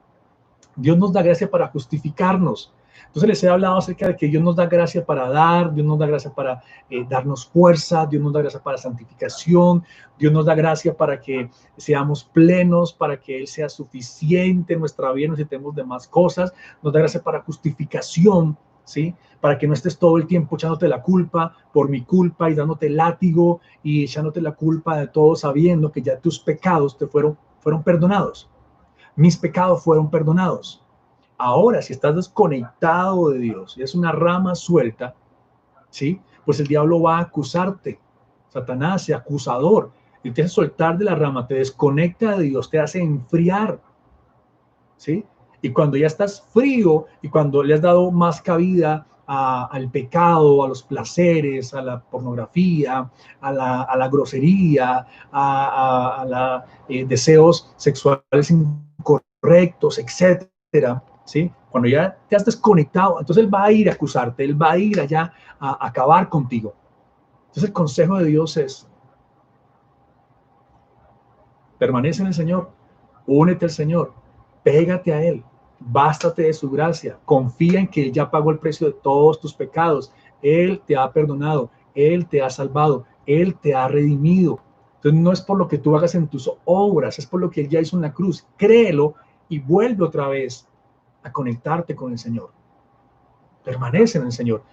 Dios nos da gracia para justificarnos. Entonces les he hablado acerca de que Dios nos da gracia para dar, Dios nos da gracia para darnos fuerza, Dios nos da gracia para santificación, Dios nos da gracia para que seamos plenos, para que Él sea suficiente en nuestra vida, no necesitemos de más cosas, nos da gracia para justificación, ¿sí? Para que no estés todo el tiempo echándote la culpa por mi culpa y dándote látigo y echándote la culpa de todo sabiendo que ya tus pecados te fueron perdonados. Mis pecados fueron perdonados. Ahora, si estás desconectado de Dios y es una rama suelta, ¿sí? Pues el diablo va a acusarte. Satanás, el acusador, y te hace soltar de la rama, te desconecta de Dios, te hace enfriar, ¿sí? Y cuando ya estás frío y cuando le has dado más cabida al pecado, a los placeres, a la pornografía, a la grosería, a deseos sexuales incorrectos, etcétera, ¿sí? Cuando ya te has desconectado, entonces Él va a ir a acusarte, Él va a ir allá a acabar contigo. Entonces el consejo de Dios es: permanece en el Señor, únete al Señor, pégate a Él, bástate de su gracia, confía en que Él ya pagó el precio de todos tus pecados, Él te ha perdonado, Él te ha salvado, Él te ha redimido. Entonces no es por lo que tú hagas en tus obras, es por lo que Él ya hizo en la cruz. Créelo y vuelve otra vez a conectarte con el Señor. Permanece en el Señor.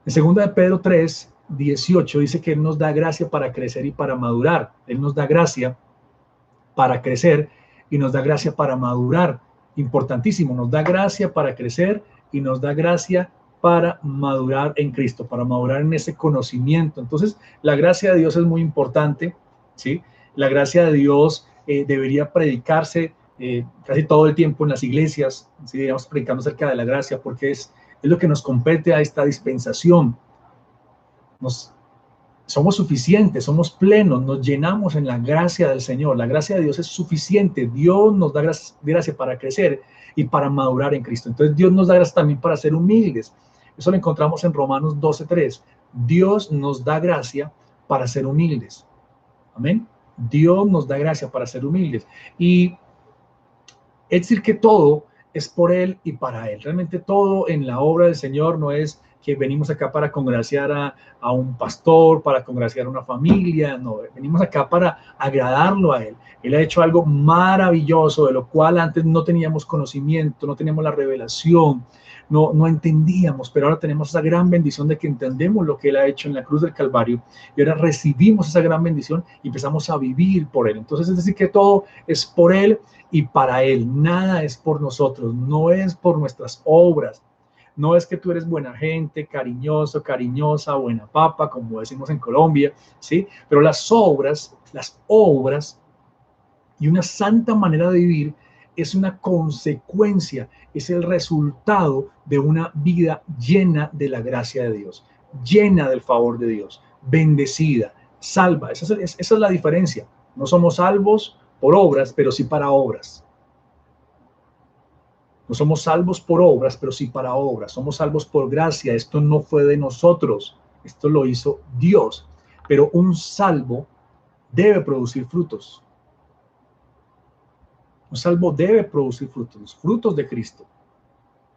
En 2 de Pedro 3, 18 dice que Él nos da gracia para crecer y para madurar. Él nos da gracia para crecer y nos da gracia para madurar. Importantísimo, nos da gracia para crecer y nos da gracia para madurar en Cristo, para madurar en ese conocimiento. Entonces, la gracia de Dios es muy importante, ¿sí? La gracia de Dios debería predicarse casi todo el tiempo en las iglesias, ¿sí? Deberíamos predicando acerca de la gracia, porque es lo que nos compete a esta dispensación. Somos suficientes, somos plenos, nos llenamos en la gracia del Señor. La gracia de Dios es suficiente. Dios nos da gracia para crecer y para madurar en Cristo. Entonces Dios nos da gracia también para ser humildes. Eso lo encontramos en Romanos 12:3. Dios nos da gracia para ser humildes. Amén. Dios nos da gracia para ser humildes. Y es decir que todo es por Él y para Él. Realmente todo en la obra del Señor no es que venimos acá para congraciar a un pastor, para congraciar a una familia, no, venimos acá para agradarlo a Él. Él ha hecho algo maravilloso, de lo cual antes no teníamos conocimiento, no teníamos la revelación, no entendíamos, pero ahora tenemos esa gran bendición de que entendemos lo que Él ha hecho en la cruz del Calvario y ahora recibimos esa gran bendición y empezamos a vivir por Él. Entonces es decir que todo es por Él y para Él, nada es por nosotros, no es por nuestras obras. No es que tú eres buena gente, cariñoso, cariñosa, buena papa, como decimos en Colombia, ¿sí? Pero las obras y una santa manera de vivir es una consecuencia, es el resultado de una vida llena de la gracia de Dios, llena del favor de Dios, bendecida, salva. Esa es la diferencia. No somos salvos por obras, pero sí para obras. No somos salvos por obras, pero sí para obras. Somos salvos por gracia. Esto no fue de nosotros. Esto lo hizo Dios. Pero un salvo debe producir frutos. Un salvo debe producir frutos, los frutos de Cristo.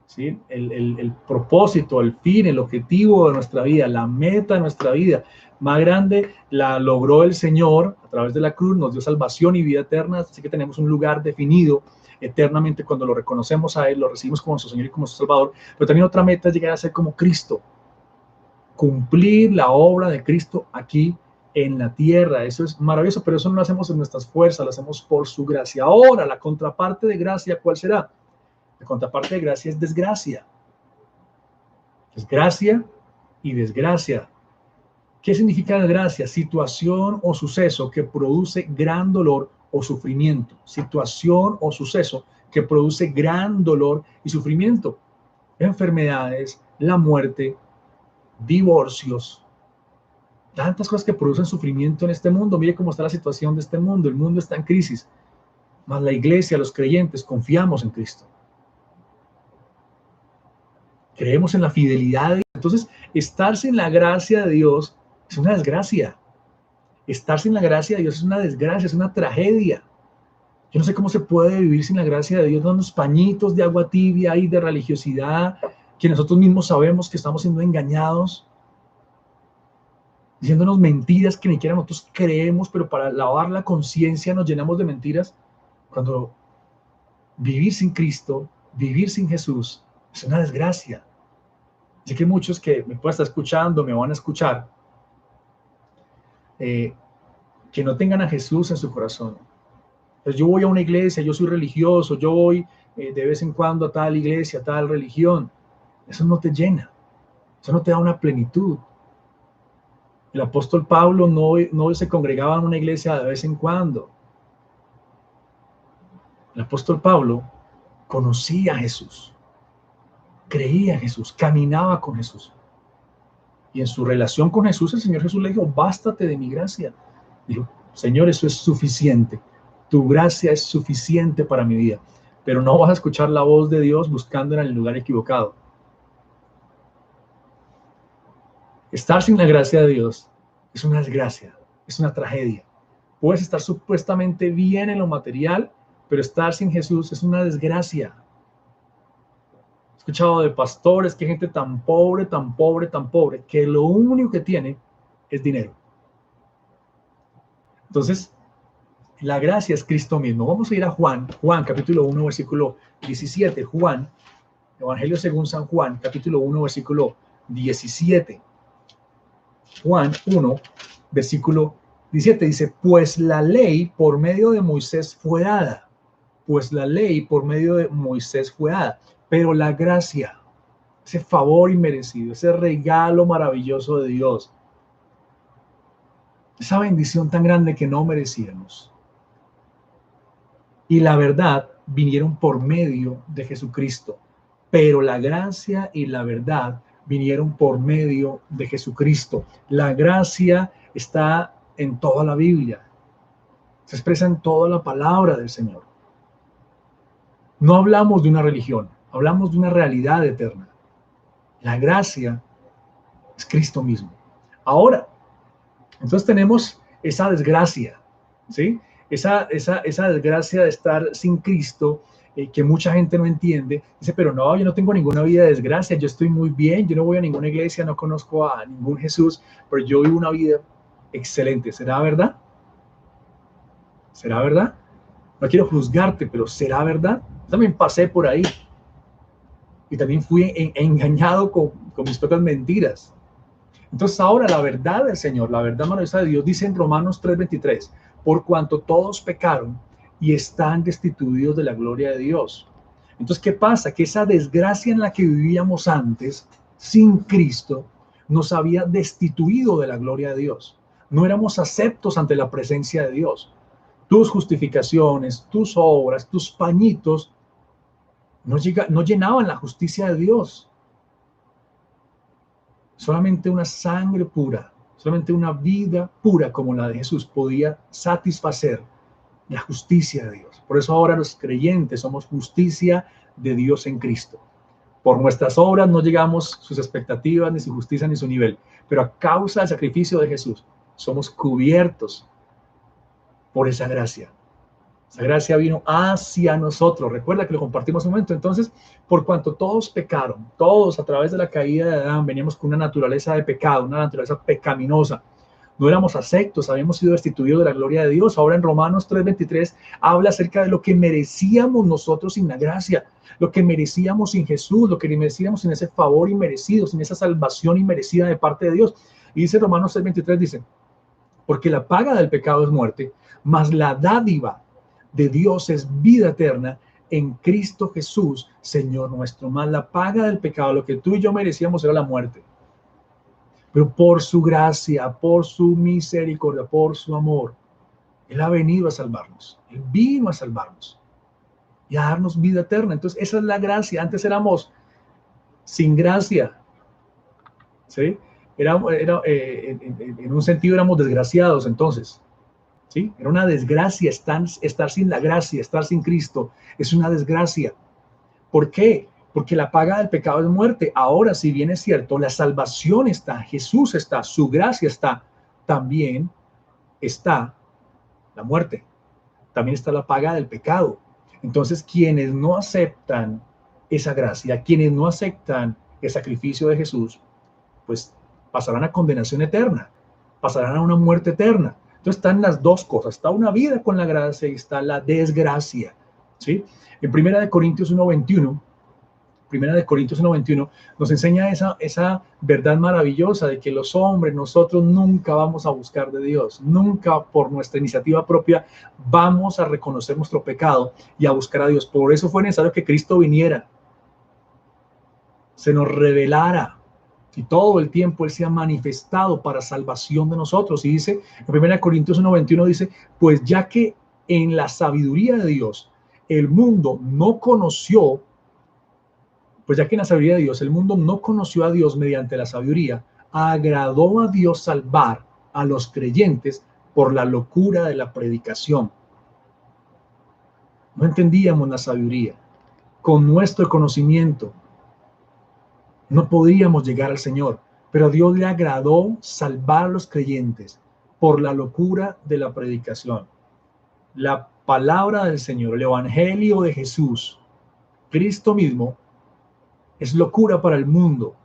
¿Sí? El propósito, el fin, el objetivo de nuestra vida, la meta de nuestra vida más grande la logró el Señor a través de la cruz, nos dio salvación y vida eterna, así que tenemos un lugar definido eternamente cuando lo reconocemos a Él, lo recibimos como su Señor y como su Salvador, pero también otra meta es llegar a ser como Cristo. cumplir la obra de Cristo aquí en la tierra. Eso es maravilloso, pero eso no lo hacemos en nuestras fuerzas, lo hacemos por su gracia. Ahora, la contraparte de gracia, ¿cuál será? La contraparte de gracia es desgracia. Desgracia y desgracia. ¿Qué significa desgracia? Situación o suceso que produce gran dolor o sufrimiento. Situación o suceso que produce gran dolor y sufrimiento. Enfermedades, la muerte, divorcios, tantas cosas que producen sufrimiento en este mundo. Mire cómo está la situación de este mundo. El mundo está en crisis. Mas la iglesia, los creyentes, confiamos en Cristo. Creemos en la fidelidad de Dios. Entonces, estar sin la gracia de Dios es una desgracia. Estar sin la gracia de Dios es una desgracia, es una tragedia. Yo no sé cómo se puede vivir sin la gracia de Dios, dándonos pañitos de agua tibia y de religiosidad, que nosotros mismos sabemos que estamos siendo engañados, diciéndonos mentiras que ni siquiera nosotros creemos, pero para lavar la conciencia nos llenamos de mentiras, cuando vivir sin Cristo, vivir sin Jesús, es una desgracia. Sé que muchos que me pueden estar escuchando, me van a escuchar, que no tengan a Jesús en su corazón. Entonces, yo voy a una iglesia, yo soy religioso, yo voy de vez en cuando a tal iglesia, a tal religión. Eso no te llena, eso no te da una plenitud. El apóstol Pablo no se congregaba en una iglesia de vez en cuando. El apóstol Pablo conocía a Jesús, creía en Jesús, caminaba con Jesús. Y en su relación con Jesús, el Señor Jesús le dijo, bástate de mi gracia. Dijo, Señor, eso es suficiente. Tu gracia es suficiente para mi vida. Pero no vas a escuchar la voz de Dios buscándola en el lugar equivocado. Estar sin la gracia de Dios es una desgracia, es una tragedia. Puedes estar supuestamente bien en lo material, pero estar sin Jesús es una desgracia. He escuchado de pastores que hay gente tan pobre, tan pobre, tan pobre, que lo único que tiene es dinero. Entonces, la gracia es Cristo mismo. Vamos a ir a Juan capítulo 1, versículo 17. Juan, Evangelio según San Juan, capítulo 1, versículo 17. Juan 1, versículo 17 dice, pues la ley por medio de Moisés fue dada. Pues la ley por medio de Moisés fue dada. Pero la gracia, ese favor inmerecido, ese regalo maravilloso de Dios, esa bendición tan grande que no merecíamos, y la verdad vinieron por medio de Jesucristo. Pero la gracia y la verdad vinieron por medio de Jesucristo. La gracia está en toda la Biblia. Se expresa en toda la palabra del Señor. No hablamos de una religión, hablamos de una realidad eterna. La gracia es Cristo mismo. Ahora, entonces tenemos esa desgracia, ¿sí? Esa desgracia de estar sin Cristo, que mucha gente no entiende. Dice, pero no, yo no tengo ninguna vida de desgracia, yo estoy muy bien, yo no voy a ninguna iglesia, no conozco a ningún Jesús, pero yo vivo una vida excelente. ¿Será verdad? ¿Será verdad? No quiero juzgarte, pero ¿será verdad? Yo también pasé por ahí y también fui engañado con mis propias mentiras. Entonces ahora la verdad del Señor, la verdad maravillosa de Dios, dice en Romanos 3:23, por cuanto todos pecaron y están destituidos de la gloria de Dios. Entonces, ¿qué pasa? Que esa desgracia en la que vivíamos antes, sin Cristo, nos había destituido de la gloria de Dios. No éramos aceptos ante la presencia de Dios. Tus justificaciones, tus obras, tus pañitos, no llenaban la justicia de Dios. Solamente una sangre pura, solamente una vida pura como la de Jesús podía satisfacer la justicia de Dios. Por eso ahora los creyentes somos justicia de Dios en Cristo. Por nuestras obras no llegamos a sus expectativas, ni su justicia, ni su nivel. Pero a causa del sacrificio de Jesús, somos cubiertos por esa gracia. Esa gracia vino hacia nosotros. Recuerda que lo compartimos un momento. Entonces, por cuanto todos pecaron, todos a través de la caída de Adán, veníamos con una naturaleza de pecado, una naturaleza pecaminosa. no éramos aceptos, habíamos sido destituidos de la gloria de Dios. Ahora en Romanos 3:23 habla acerca de lo que merecíamos nosotros sin la gracia, lo que merecíamos sin Jesús, lo que merecíamos sin ese favor inmerecido, sin esa salvación inmerecida de parte de Dios. Y dice Romanos 3:23, dice, porque la paga del pecado es muerte, mas la dádiva de Dios es vida eterna en Cristo Jesús, Señor nuestro. Mas la paga del pecado, lo que tú y yo merecíamos, era la muerte. Pero por su gracia, por su misericordia, por su amor, Él ha venido a salvarnos. Él vino a salvarnos y a darnos vida eterna. Entonces, esa es la gracia. Antes éramos sin gracia, ¿sí? En un sentido éramos desgraciados entonces, ¿sí? Era una desgracia estar sin la gracia, estar sin Cristo. Es una desgracia. ¿Por qué? Porque la paga del pecado es muerte. Ahora, si bien es cierto, la salvación está, Jesús está, su gracia está, también está la muerte. También está la paga del pecado. Entonces, quienes no aceptan esa gracia, quienes no aceptan el sacrificio de Jesús, pues pasarán a condenación eterna, pasarán a una muerte eterna. Entonces están las dos cosas, está una vida con la gracia y está la desgracia, ¿sí? En Primera de Corintios 1:21, nos enseña esa verdad maravillosa de que los hombres, nosotros nunca vamos a buscar de Dios, nunca por nuestra iniciativa propia vamos a reconocer nuestro pecado y a buscar a Dios. Por eso fue necesario que Cristo viniera, se nos revelara, y todo el tiempo Él se ha manifestado para salvación de nosotros. Y dice, en 1 Corintios 1:21 dice, pues ya que en la sabiduría de Dios el mundo no conoció, pues ya que en la sabiduría de Dios el mundo no conoció a Dios mediante la sabiduría, agradó a Dios salvar a los creyentes por la locura de la predicación. No entendíamos la sabiduría. Con nuestro conocimiento no podíamos llegar al Señor, pero a Dios le agradó salvar a los creyentes por la locura de la predicación. La palabra del Señor, el evangelio de Jesús, Cristo mismo, es locura para el mundo,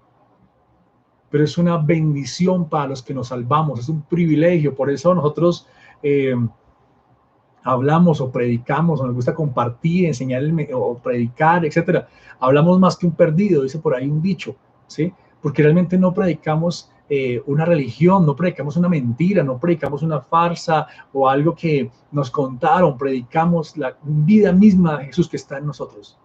pero es una bendición para los que nos salvamos, es un privilegio. Por eso nosotros hablamos o predicamos, o nos gusta compartir, enseñar o predicar, etcétera. Hablamos más que un perdido, dice por ahí un dicho, ¿sí? Porque realmente no predicamos una religión, no predicamos una mentira, no predicamos una farsa o algo que nos contaron, predicamos la vida misma de Jesús que está en nosotros.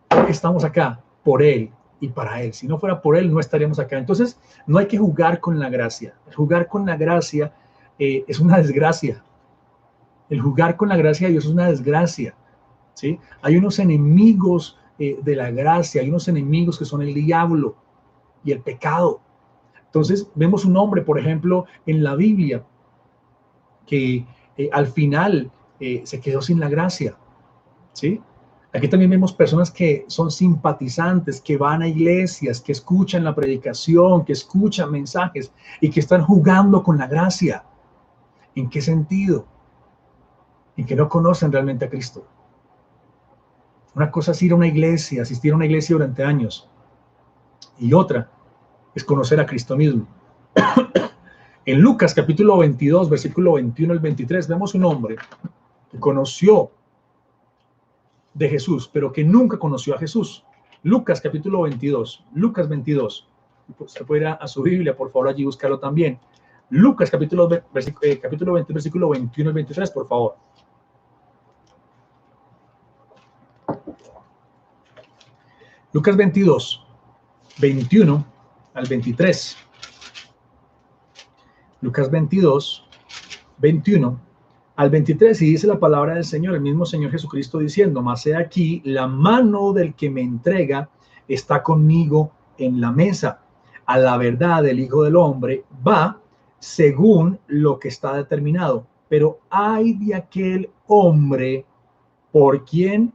Porque estamos acá por Él y para Él. Si no fuera por Él, no estaríamos acá. Entonces, no hay que jugar con la gracia. Jugar con la gracia es una desgracia. El jugar con la gracia de Dios es una desgracia, ¿sí? Hay unos enemigos de la gracia, hay unos enemigos que son el diablo y el pecado. Entonces, vemos un hombre, por ejemplo, en la Biblia, que al final se quedó sin la gracia, ¿sí? Aquí también vemos personas que son simpatizantes, que van a iglesias, que escuchan la predicación, que escuchan mensajes y que están jugando con la gracia. ¿En qué sentido? En que no conocen realmente a Cristo. Una cosa es ir a una iglesia, asistir a una iglesia durante años, y otra es conocer a Cristo mismo. En Lucas capítulo 22, versículo 21 al 23, vemos un hombre que conoció de Jesús, pero que nunca conoció a Jesús. Lucas capítulo 22, Lucas 22. Usted puede ir a su Biblia, por favor, allí buscarlo también. Lucas capítulo 20, versículo 21 al 23, por favor. Lucas 22, 21 al 23. Lucas 22, 21 al 23, y dice la palabra del Señor, el mismo Señor Jesucristo diciendo, mas he aquí, la mano del que me entrega está conmigo en la mesa. A la verdad, el Hijo del Hombre va según lo que está determinado, pero ay de aquel hombre por quien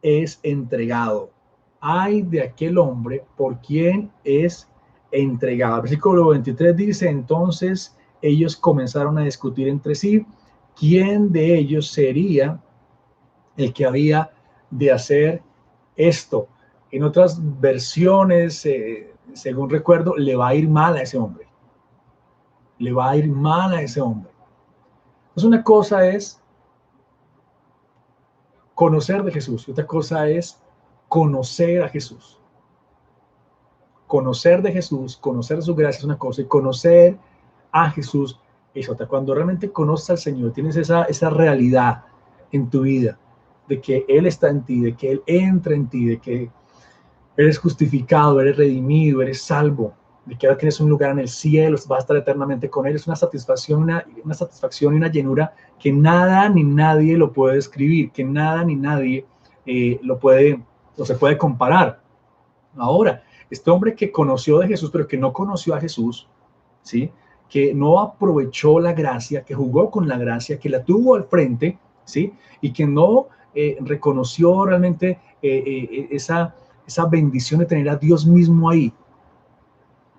es entregado. Ay de aquel hombre por quien es entregado. El versículo 23 dice, entonces ellos comenzaron a discutir entre sí quién de ellos sería el que había de hacer esto. En otras versiones, según recuerdo, le va a ir mal a ese hombre. le va a ir mal a ese hombre. Entonces una cosa es conocer de Jesús y otra cosa es conocer a Jesús. Conocer de Jesús, conocer su gracia es una cosa y conocer a Jesús es otra. Cuando realmente conoces al Señor, tienes esa realidad en tu vida de que Él está en ti, de que Él entra en ti, de que eres justificado, eres redimido, eres salvo, de que ahora tienes un lugar en el cielo, vas a estar eternamente con Él. Es una satisfacción, una satisfacción y una llenura que nada ni nadie lo puede describir, que nada ni nadie se puede comparar. Ahora, este hombre que conoció de Jesús, pero que no conoció a Jesús, ¿sí? Que no aprovechó la gracia, que jugó con la gracia, que la tuvo al frente, ¿sí? Y que no reconoció realmente esa bendición de tener a Dios mismo ahí,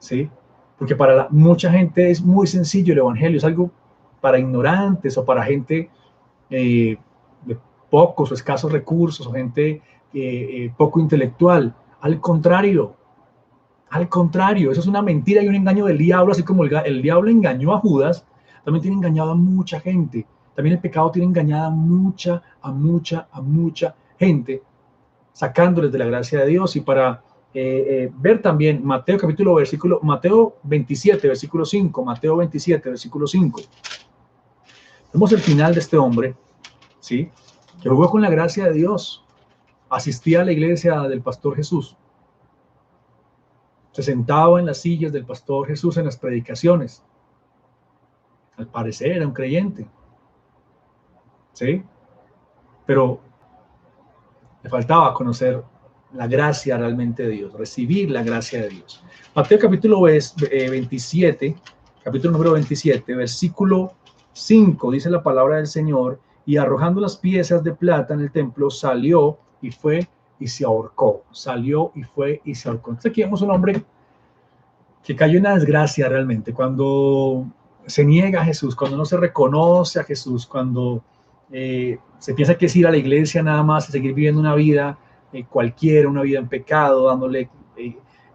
¿sí? Porque para mucha gente es muy sencillo el Evangelio, es algo para ignorantes o para gente de pocos o escasos recursos o gente poco intelectual. Al contrario, eso es una mentira y un engaño del diablo, así como el diablo engañó a Judas, también tiene engañado a mucha gente. También el pecado tiene engañada a mucha gente, sacándoles de la gracia de Dios. Y para ver también Mateo 27, versículo 5, Mateo 27, versículo 5. Vemos el final de este hombre, ¿sí? Que jugó con la gracia de Dios, asistía a la iglesia del pastor Jesús, se sentaba en las sillas del pastor Jesús en las predicaciones. Al parecer era un creyente, ¿sí? Pero le faltaba conocer la gracia realmente de Dios, recibir la gracia de Dios. Mateo capítulo 27, capítulo número 27, versículo 5, dice la palabra del Señor: y arrojando las piezas de plata en el templo, salió y fue y se ahorcó. Salió y fue y se ahorcó. Entonces aquí vemos un hombre que cayó en la desgracia realmente, cuando se niega a Jesús, cuando no se reconoce a Jesús, cuando se piensa que es ir a la iglesia nada más y seguir viviendo una vida cualquiera, una vida en pecado, dándole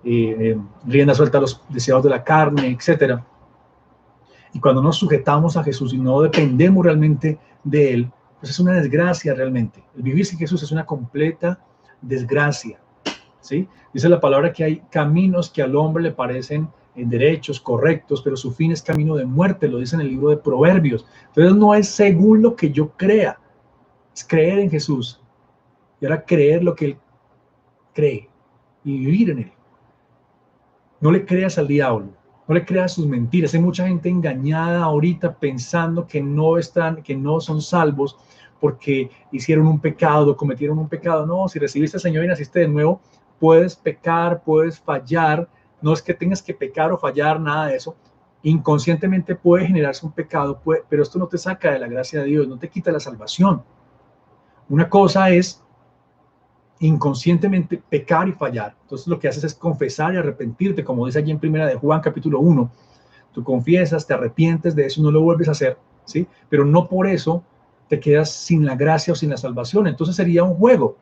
rienda suelta a los deseos de la carne, etc. Y cuando nos sujetamos a Jesús y no dependemos realmente de Él, pues es una desgracia realmente. El vivir sin Jesús es una completa desgracia, ¿sí? Dice la palabra que hay caminos que al hombre le parecen derechos, correctos, pero su fin es camino de muerte, lo dice en el libro de Proverbios. Entonces no es según lo que yo crea, es creer en Jesús y ahora creer lo que Él cree y vivir en Él. No le creas al diablo, no le creas sus mentiras. Hay mucha gente engañada ahorita pensando que no son salvos porque hicieron un pecado, cometieron un pecado. No, si recibiste al Señor y naciste de nuevo, puedes pecar, puedes fallar. No es que tengas que pecar o fallar, nada de eso. Inconscientemente puede generarse un pecado, pero esto no te saca de la gracia de Dios, no te quita la salvación. Una cosa es inconscientemente pecar y fallar. Entonces lo que haces es confesar y arrepentirte, como dice allí en Primera de Juan capítulo 1. Tú confiesas, te arrepientes de eso, no lo vuelves a hacer, ¿sí? Pero no por eso te quedas sin la gracia o sin la salvación. Entonces sería un juego,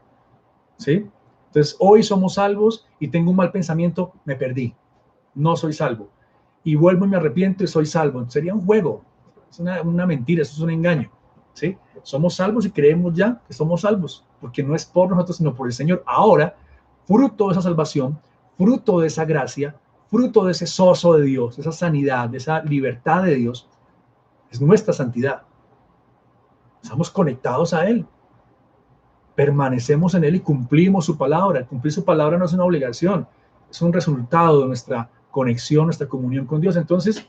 ¿sí? Entonces hoy somos salvos y tengo un mal pensamiento, me perdí, no soy salvo. Y vuelvo y me arrepiento y soy salvo. Entonces sería un juego, es una mentira, eso es un engaño, ¿sí? Somos salvos y creemos ya que somos salvos, porque no es por nosotros, sino por el Señor. Ahora, fruto de esa salvación, fruto de esa gracia, fruto de ese sozo de Dios, de esa sanidad, de esa libertad de Dios, es nuestra santidad. Estamos conectados a Él, permanecemos en Él y cumplimos su palabra. Cumplir su palabra no es una obligación, es un resultado de nuestra conexión, nuestra comunión con Dios. Entonces,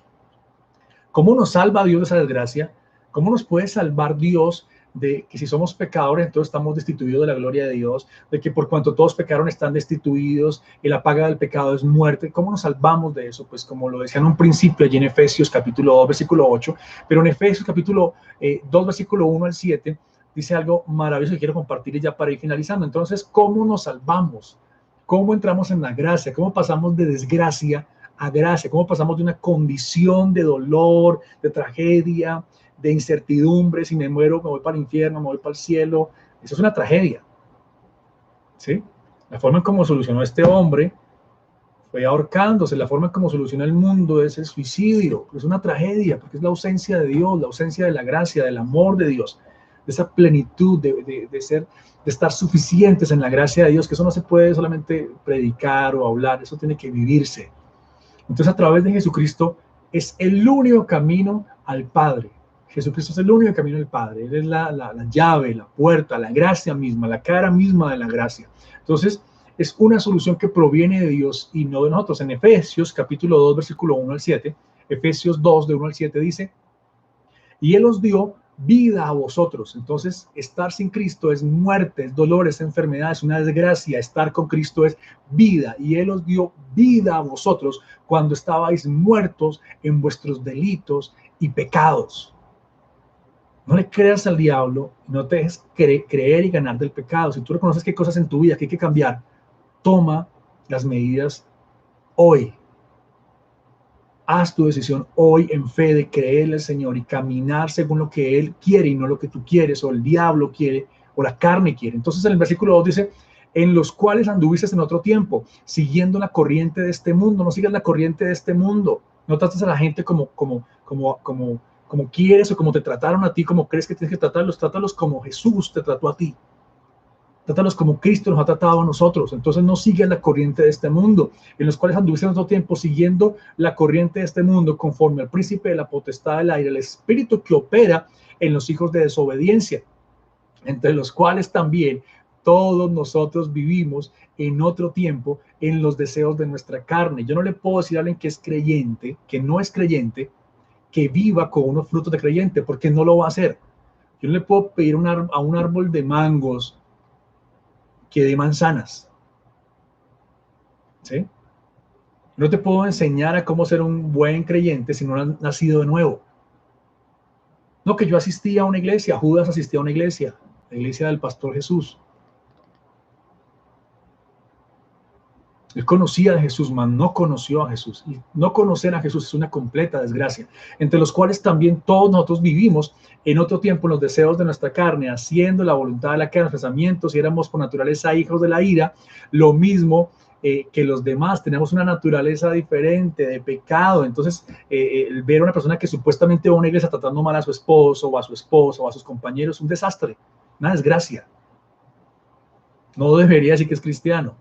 ¿cómo nos salva Dios de esa desgracia? ¿Cómo nos puede salvar Dios de que si somos pecadores, entonces estamos destituidos de la gloria de Dios, de que por cuanto todos pecaron están destituidos y la paga del pecado es muerte? ¿Cómo nos salvamos de eso? Pues como lo decía en un principio allí en Efesios capítulo 2, versículo 8, pero en Efesios capítulo 2, versículo 1 al 7, dice algo maravilloso que quiero compartir ya para ir finalizando. Entonces, ¿cómo nos salvamos? ¿Cómo entramos en la gracia? ¿Cómo pasamos de desgracia a gracia? ¿Cómo pasamos de una condición de dolor, de tragedia, de incertidumbre? Si me muero, me voy para el infierno, me voy para el cielo. Eso es una tragedia, ¿sí? La forma en cómo solucionó este hombre ahorcándose. La forma en como soluciona el mundo es el suicidio. Es una tragedia, porque es la ausencia de Dios, la ausencia de la gracia, del amor de Dios, de esa plenitud, de estar suficientes en la gracia de Dios, que eso no se puede solamente predicar o hablar, eso tiene que vivirse. Entonces, a través de Jesucristo es el único camino al Padre. Jesucristo es el único camino al Padre. Él es la llave, la puerta, la gracia misma, la cara misma de la gracia. Entonces, es una solución que proviene de Dios y no de nosotros. En Efesios, capítulo 2, versículo 1 al 7, Efesios 2, de 1 al 7 dice, y Él os dio vida a vosotros. Entonces, estar sin Cristo es muerte, es dolor, es enfermedad, es una desgracia. Estar con Cristo es vida. Y Él os dio vida a vosotros cuando estabais muertos en vuestros delitos y pecados. No le creas al diablo, no te dejes creer y ganar del pecado. Si tú reconoces que hay cosas en tu vida que hay que cambiar, toma las medidas hoy. Haz tu decisión hoy en fe de creerle al Señor y caminar según lo que Él quiere y no lo que tú quieres o el diablo quiere o la carne quiere. Entonces en el versículo 2 dice, en los cuales anduviste en otro tiempo, siguiendo la corriente de este mundo. No sigas la corriente de este mundo. No trates a la gente como quieres o como te trataron a ti, como crees que tienes que tratarlos. Trátalos como Jesús te trató a ti. Trátalos como Cristo nos ha tratado a nosotros. Entonces no sigas la corriente de este mundo, en los cuales anduviste en otro tiempo, siguiendo la corriente de este mundo, conforme al príncipe de la potestad del aire, el espíritu que opera en los hijos de desobediencia, entre los cuales también todos nosotros vivimos en otro tiempo en los deseos de nuestra carne. Yo no le puedo decir a alguien que es creyente, que no es creyente, que viva con unos frutos de creyente, porque no lo va a hacer. Yo no le puedo pedir a un árbol de mangos que dé manzanas. ¿Sí? No te puedo enseñar a cómo ser un buen creyente si no has nacido de nuevo. No, que yo asistí a una iglesia, Judas asistía a una iglesia, la iglesia del pastor Jesús. Él conocía a Jesús, mas no conoció a Jesús. Y no conocer a Jesús es una completa desgracia, entre los cuales también todos nosotros vivimos en otro tiempo en los deseos de nuestra carne, haciendo la voluntad de la carne, los pensamientos, y éramos por naturaleza hijos de la ira, lo mismo que los demás. Tenemos una naturaleza diferente de pecado. Entonces, el ver a una persona que supuestamente va a una iglesia tratando mal a su esposo o a su esposa o a sus compañeros es un desastre, una desgracia. No debería decir que es cristiano.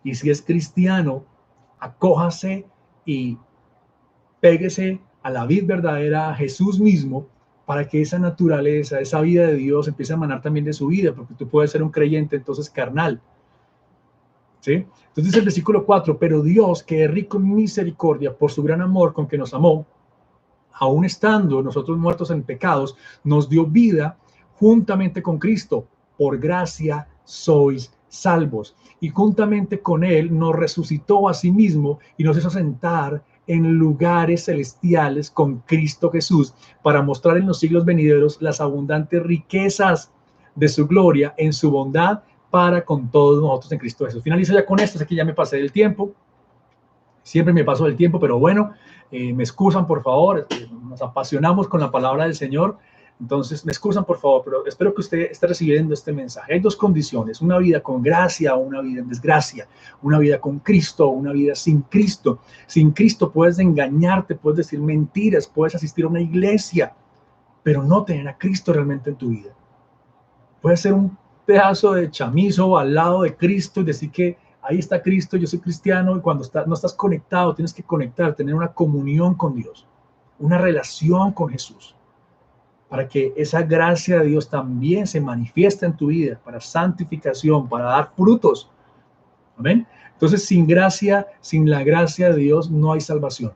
Y si es cristiano, acójase y péguese a la vid verdadera, a Jesús mismo, para que esa naturaleza, esa vida de Dios empiece a emanar también de su vida, porque tú puedes ser un creyente entonces carnal. ¿Sí? Entonces dice el versículo 4, pero Dios, que es rico en misericordia por su gran amor con que nos amó, aun estando nosotros muertos en pecados, nos dio vida juntamente con Cristo. Por gracia sois salvos. Y juntamente con Él nos resucitó a sí mismo y nos hizo sentar en lugares celestiales con Cristo Jesús, para mostrar en los siglos venideros las abundantes riquezas de su gloria en su bondad para con todos nosotros en Cristo Jesús. Finalizo ya con esto, sé que ya me pasé del tiempo. Siempre me paso del tiempo, pero bueno, me excusan por favor, nos apasionamos con la palabra del Señor, entonces me excusan por favor, pero espero que usted esté recibiendo este mensaje. Hay dos condiciones, una vida con gracia o una vida en desgracia, una vida con Cristo o una vida sin Cristo. Sin Cristo puedes engañarte, puedes decir mentiras, puedes asistir a una iglesia, pero no tener a Cristo realmente en tu vida. Puedes ser un pedazo de chamizo al lado de Cristo y decir que ahí está Cristo, yo soy cristiano, y cuando no estás conectado, tienes que conectar, tener una comunión con Dios, una relación con Jesús, para que esa gracia de Dios también se manifieste en tu vida, para santificación, para dar frutos. Amén. Entonces, sin gracia, sin la gracia de Dios, no hay salvación.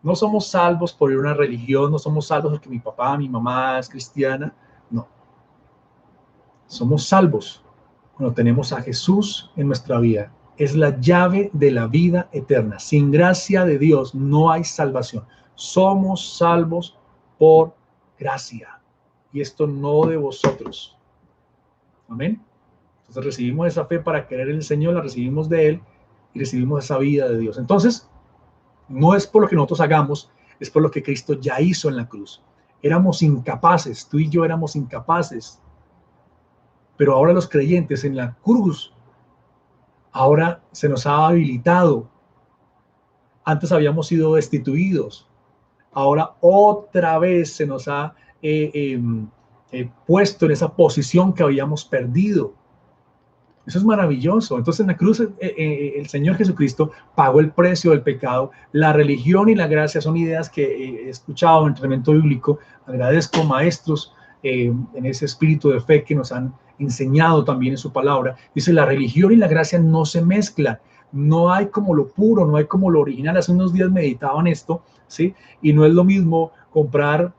No somos salvos por ir a una religión, no somos salvos porque mi papá, mi mamá es cristiana, no. Somos salvos cuando tenemos a Jesús en nuestra vida. Es la llave de la vida eterna. Sin gracia de Dios no hay salvación. Somos salvos por gracia. Y esto no de vosotros. Amén. Entonces recibimos esa fe para creer en el Señor, la recibimos de Él y recibimos esa vida de Dios. Entonces, no es por lo que nosotros hagamos, es por lo que Cristo ya hizo en la cruz. Éramos incapaces, tú y yo éramos incapaces. Pero ahora los creyentes en la cruz, ahora se nos ha habilitado Antes habíamos sido destituidos. Ahora otra vez se nos ha puesto en esa posición que habíamos perdido. Eso es maravilloso. Entonces en la cruz el Señor Jesucristo pagó el precio del pecado. La religión y la gracia son ideas que he escuchado en el entrenamiento bíblico. Agradezco maestros en ese espíritu de fe que nos han enseñado también en su palabra. Dice, la religión y la gracia no se mezclan. No hay como lo puro, no hay como lo original. Hace unos días meditaban esto, ¿sí? Y no es lo mismo comprar,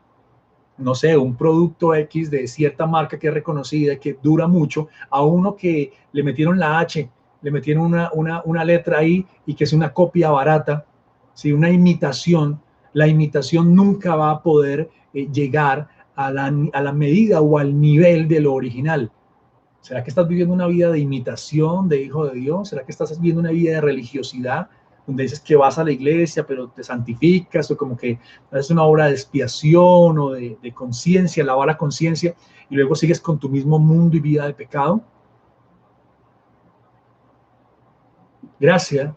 no sé, un producto X de cierta marca que es reconocida, que dura mucho, a uno que le metieron la H, le metieron una letra ahí y que es una copia barata, ¿sí? Una imitación. La imitación nunca va a poder llegar a la medida o al nivel de lo original. ¿Será que estás viviendo una vida de imitación de hijo de Dios? ¿Será que estás viviendo una vida de religiosidad, donde dices que vas a la iglesia, pero te santificas, o como que haces una obra de expiación o de conciencia, lavar la conciencia, y luego sigues con tu mismo mundo y vida de pecado? Gracia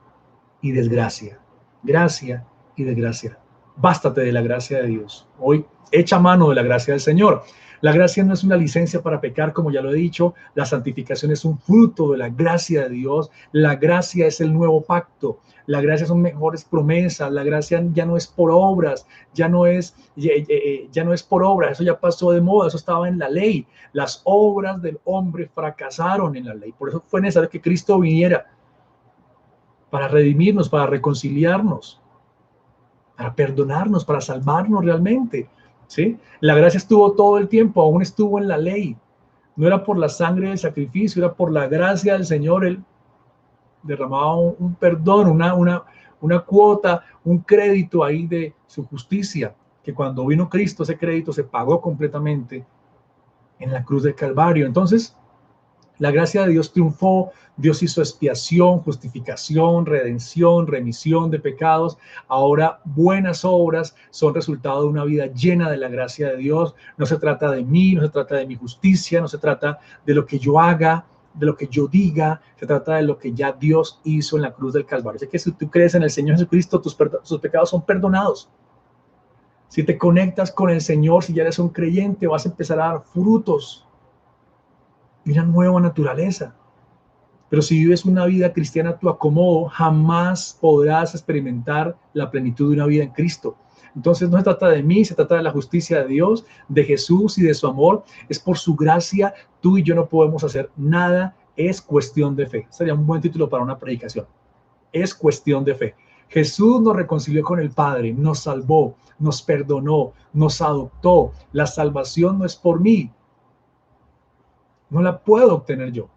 y desgracia. Gracia y desgracia. Bástate de la gracia de Dios. Hoy echa mano de la gracia del Señor. La gracia no es una licencia para pecar, como ya lo he dicho. La santificación es un fruto de la gracia de Dios. La gracia es el nuevo pacto. La gracia son mejores promesas. La gracia ya no es por obras, ya no es por obras. Eso ya pasó de moda, eso estaba en la ley. Las obras del hombre fracasaron en la ley. Por eso fue necesario que Cristo viniera para redimirnos, para reconciliarnos, para perdonarnos, para salvarnos realmente, ¿sí? La gracia estuvo todo el tiempo, aún estuvo en la ley. No era por la sangre del sacrificio, era por la gracia del Señor. Él derramaba un perdón, una cuota, un crédito ahí de su justicia, que cuando vino Cristo, ese crédito se pagó completamente en la cruz del Calvario. Entonces, la gracia de Dios triunfó. Dios hizo expiación, justificación, redención, remisión de pecados. Ahora buenas obras son resultado de una vida llena de la gracia de Dios. No se trata de mí, no se trata de mi justicia, no se trata de lo que yo haga, de lo que yo diga, se trata de lo que ya Dios hizo en la cruz del Calvario. Así que si tú crees en el Señor Jesucristo, tus pecados son perdonados. Si te conectas con el Señor, si ya eres un creyente, vas a empezar a dar frutos y una nueva naturaleza. Pero si vives una vida cristiana a tu acomodo, jamás podrás experimentar la plenitud de una vida en Cristo. Entonces no se trata de mí, se trata de la justicia de Dios, de Jesús y de su amor. Es por su gracia, tú y yo no podemos hacer nada, es cuestión de fe. Sería un buen título para una predicación. Es cuestión de fe. Jesús nos reconcilió con el Padre, nos salvó, nos perdonó, nos adoptó. La salvación no es por mí, no la puedo obtener yo.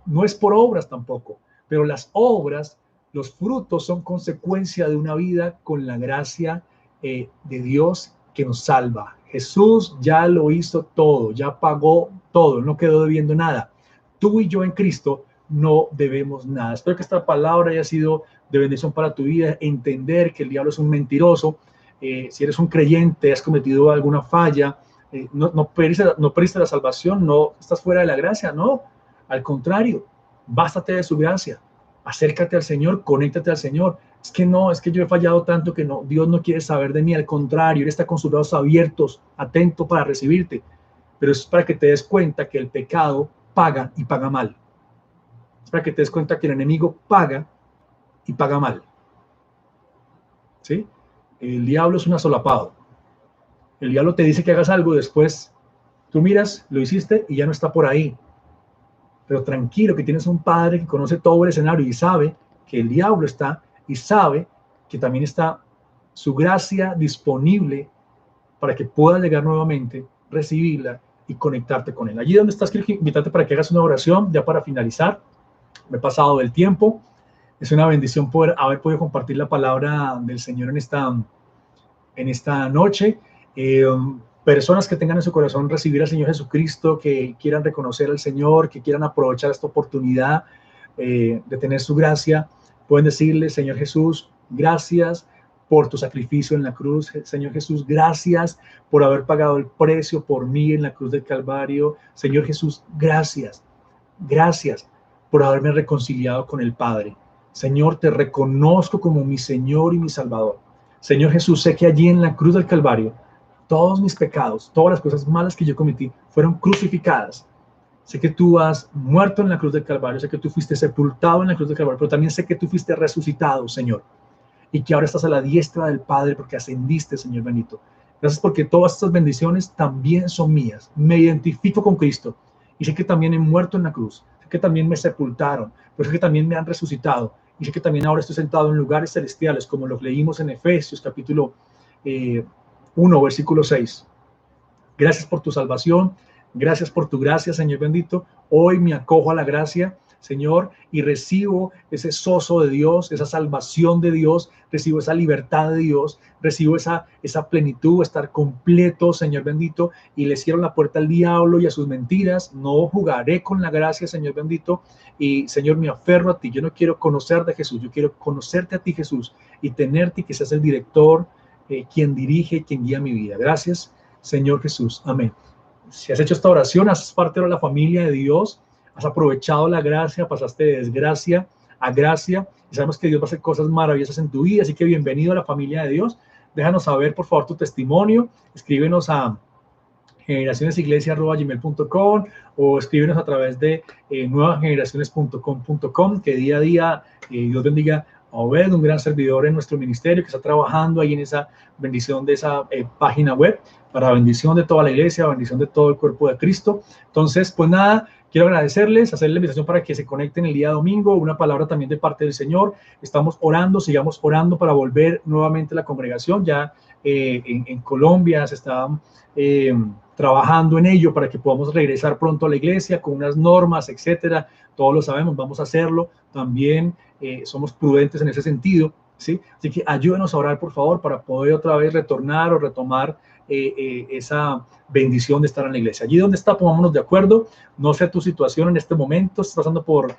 No es por obras tampoco, pero las obras, los frutos son consecuencia de una vida con la gracia de Dios que nos salva. Jesús ya lo hizo todo, ya pagó todo, no quedó debiendo nada. Tú y yo en Cristo no debemos nada. Espero que esta palabra haya sido de bendición para tu vida, entender que el diablo es un mentiroso. Si eres un creyente, has cometido alguna falla, no perdiste la salvación, no estás fuera de la gracia, no. Al contrario, bástate de su gracia, acércate al Señor, conéctate al Señor. Es que yo he fallado tanto que no, Dios no quiere saber de mí, al contrario, Él está con sus brazos abiertos, atento para recibirte. Pero es para que te des cuenta que el pecado paga y paga mal. Es para que te des cuenta que el enemigo paga y paga mal. ¿Sí? El diablo es un asolapado. El diablo te dice que hagas algo, después tú miras, lo hiciste y ya no está por ahí. Pero tranquilo, que tienes un Padre que conoce todo el escenario y sabe que el diablo está, y sabe que también está su gracia disponible para que puedas llegar nuevamente, recibirla y conectarte con Él. Allí donde estás, quiero invitarte para que hagas una oración ya para finalizar. Me he pasado del tiempo. Es una bendición poder haber podido compartir la palabra del Señor en esta noche. Personas que tengan en su corazón recibir al Señor Jesucristo, que quieran reconocer al Señor, que quieran aprovechar esta oportunidad de tener su gracia, pueden decirle: Señor Jesús, gracias por tu sacrificio en la cruz. Señor Jesús, gracias por haber pagado el precio por mí en la cruz del Calvario. Señor Jesús, gracias por haberme reconciliado con el Padre. Señor, te reconozco como mi Señor y mi Salvador. Señor Jesús, sé que allí en la cruz del Calvario, todos mis pecados, todas las cosas malas que yo cometí, fueron crucificadas. Sé que tú has muerto en la cruz del Calvario, sé que tú fuiste sepultado en la cruz del Calvario, pero también sé que tú fuiste resucitado, Señor, y que ahora estás a la diestra del Padre porque ascendiste, Señor bendito. Gracias porque todas estas bendiciones también son mías. Me identifico con Cristo y sé que también he muerto en la cruz, sé que también me sepultaron, pero sé que también me han resucitado y sé que también ahora estoy sentado en lugares celestiales, como los leímos en Efesios capítulo 1, versículo 6. Gracias por tu salvación, gracias por tu gracia, Señor bendito. Hoy me acojo a la gracia, Señor, y recibo ese sozo de Dios, esa salvación de Dios, recibo esa libertad de Dios, recibo esa plenitud, estar completo, Señor bendito, y le cierro la puerta al diablo y a sus mentiras. No jugaré con la gracia, Señor bendito, y Señor, me aferro a ti. Yo no quiero conocer de Jesús, yo quiero conocerte a ti, Jesús, y tenerte y que seas el director, quien dirige, quien guía mi vida. Gracias, Señor Jesús. Amén. Si has hecho esta oración, haces parte de la familia de Dios, has aprovechado la gracia, pasaste de desgracia a gracia, y sabemos que Dios va a hacer cosas maravillosas en tu vida, así que bienvenido a la familia de Dios. Déjanos saber, por favor, tu testimonio, escríbenos a generacionesiglesia@gmail.com o escríbenos a través de nuevasgeneraciones.com.com, que día a día Dios bendiga a Obed, un gran servidor en nuestro ministerio que está trabajando ahí en esa bendición de esa página web, para bendición de toda la iglesia, bendición de todo el cuerpo de Cristo. Entonces, pues nada, quiero agradecerles, hacerles la invitación para que se conecten el día domingo, una palabra también de parte del Señor. Estamos orando, sigamos orando para volver nuevamente a la congregación. Ya en Colombia se está trabajando en ello para que podamos regresar pronto a la iglesia con unas normas, etcétera. Todos lo sabemos, vamos a hacerlo. También somos prudentes en ese sentido, ¿sí? Así que ayúdenos a orar, por favor, para poder otra vez retornar o retomar esa bendición de estar en la iglesia. Allí donde está, pongámonos de acuerdo. No sé tu situación en este momento, estás pasando por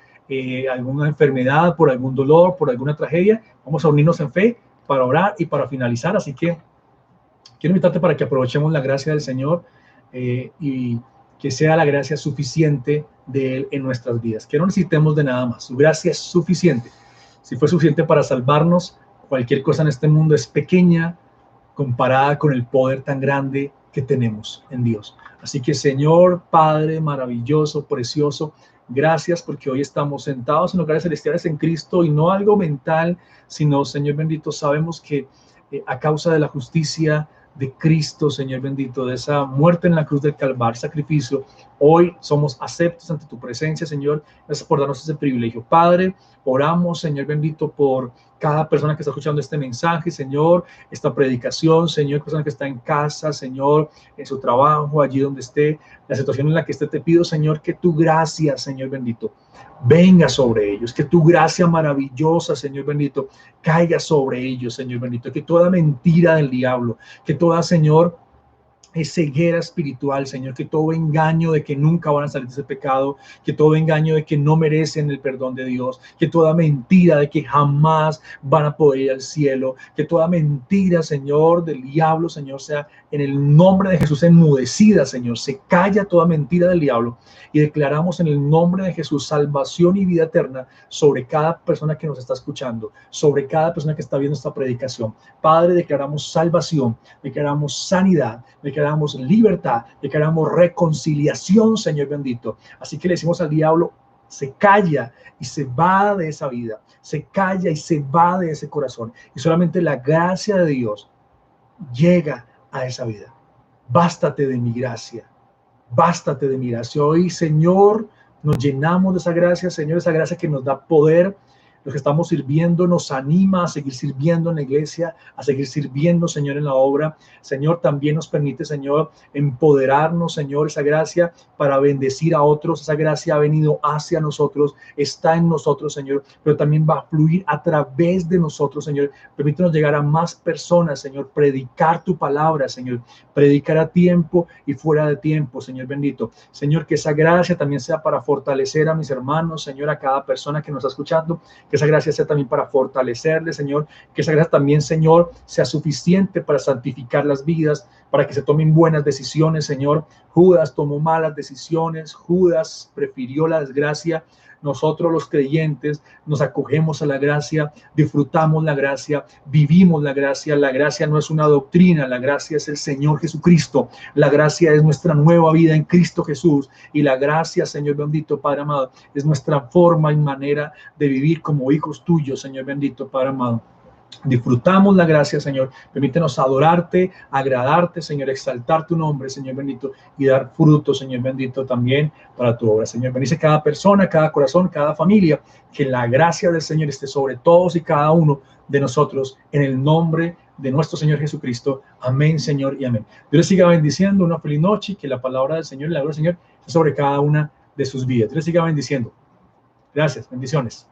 alguna enfermedad, por algún dolor, por alguna tragedia. Vamos a unirnos en fe para orar y para finalizar. Así que quiero invitarte para que aprovechemos la gracia del Señor y que sea la gracia suficiente de Él en nuestras vidas. Que no necesitemos de nada más. Su gracia es suficiente. Si fue suficiente para salvarnos, cualquier cosa en este mundo es pequeña comparada con el poder tan grande que tenemos en Dios. Así que, Señor, Padre maravilloso, precioso, gracias porque hoy estamos sentados en lugares celestiales en Cristo y no algo mental, sino, Señor bendito, sabemos que a causa de la justicia de Cristo, Señor bendito, de esa muerte en la cruz del Calvario, sacrificio, hoy somos aceptos ante tu presencia, Señor. Gracias por darnos ese privilegio. Padre, oramos, Señor bendito, por cada persona que está escuchando este mensaje, Señor, esta predicación, Señor, persona que está en casa, Señor, en su trabajo, allí donde esté, la situación en la que esté, te pido, Señor, que tu gracia, Señor bendito, venga sobre ellos, que tu gracia maravillosa, Señor bendito, caiga sobre ellos, Señor bendito, que toda mentira del diablo, que toda, Señor, es ceguera espiritual, Señor, que todo engaño de que nunca van a salir de ese pecado, que todo engaño de que no merecen el perdón de Dios, que toda mentira de que jamás van a poder ir al cielo, que toda mentira, Señor, del diablo, Señor, sea en el nombre de Jesús enmudecida, Señor. Se calla toda mentira del diablo y declaramos en el nombre de Jesús salvación y vida eterna sobre cada persona que nos está escuchando, sobre cada persona que está viendo esta predicación. Padre, declaramos salvación, declaramos sanidad, declaramos libertad, declaramos reconciliación, Señor bendito. Así que le decimos al diablo, se calla y se va de esa vida, se calla y se va de ese corazón. Y solamente la gracia de Dios llega a esa vida. Bástate de mi gracia, bástate de mi gracia. Hoy, Señor, nos llenamos de esa gracia, Señor, esa gracia que nos da poder. Los que estamos sirviendo nos anima a seguir sirviendo en la iglesia, a seguir sirviendo, Señor, en la obra. Señor, también nos permite, Señor, empoderarnos, Señor, esa gracia para bendecir a otros. Esa gracia ha venido hacia nosotros, está en nosotros, Señor, pero también va a fluir a través de nosotros, Señor. Permítanos llegar a más personas, Señor, predicar tu palabra, Señor, predicar a tiempo y fuera de tiempo, Señor bendito. Señor, que esa gracia también sea para fortalecer a mis hermanos, Señor, a cada persona que nos está escuchando. Que esa gracia sea también para fortalecerle, Señor. Que esa gracia también, Señor, sea suficiente para santificar las vidas, para que se tomen buenas decisiones, Señor. Judas tomó malas decisiones. Judas prefirió la desgracia. nosotros los creyentes nos acogemos a la gracia, disfrutamos la gracia, vivimos la gracia. La gracia no es una doctrina, la gracia es el Señor Jesucristo. La gracia es nuestra nueva vida en Cristo Jesús, y la gracia, Señor bendito, Padre amado, es nuestra forma y manera de vivir como hijos tuyos, Señor bendito, Padre amado. Disfrutamos la gracia, Señor. Permítenos adorarte, agradarte, Señor, exaltar tu nombre, Señor bendito, y dar fruto, Señor bendito, también para tu obra. Señor, bendice cada persona, cada corazón, cada familia. Que la gracia del Señor esté sobre todos y cada uno de nosotros, en el nombre de nuestro Señor Jesucristo. Amén, Señor, y amén. Dios les siga bendiciendo. Una feliz noche, y que la palabra del Señor y la gloria del Señor esté sobre cada una de sus vidas. Dios les siga bendiciendo. Gracias, bendiciones.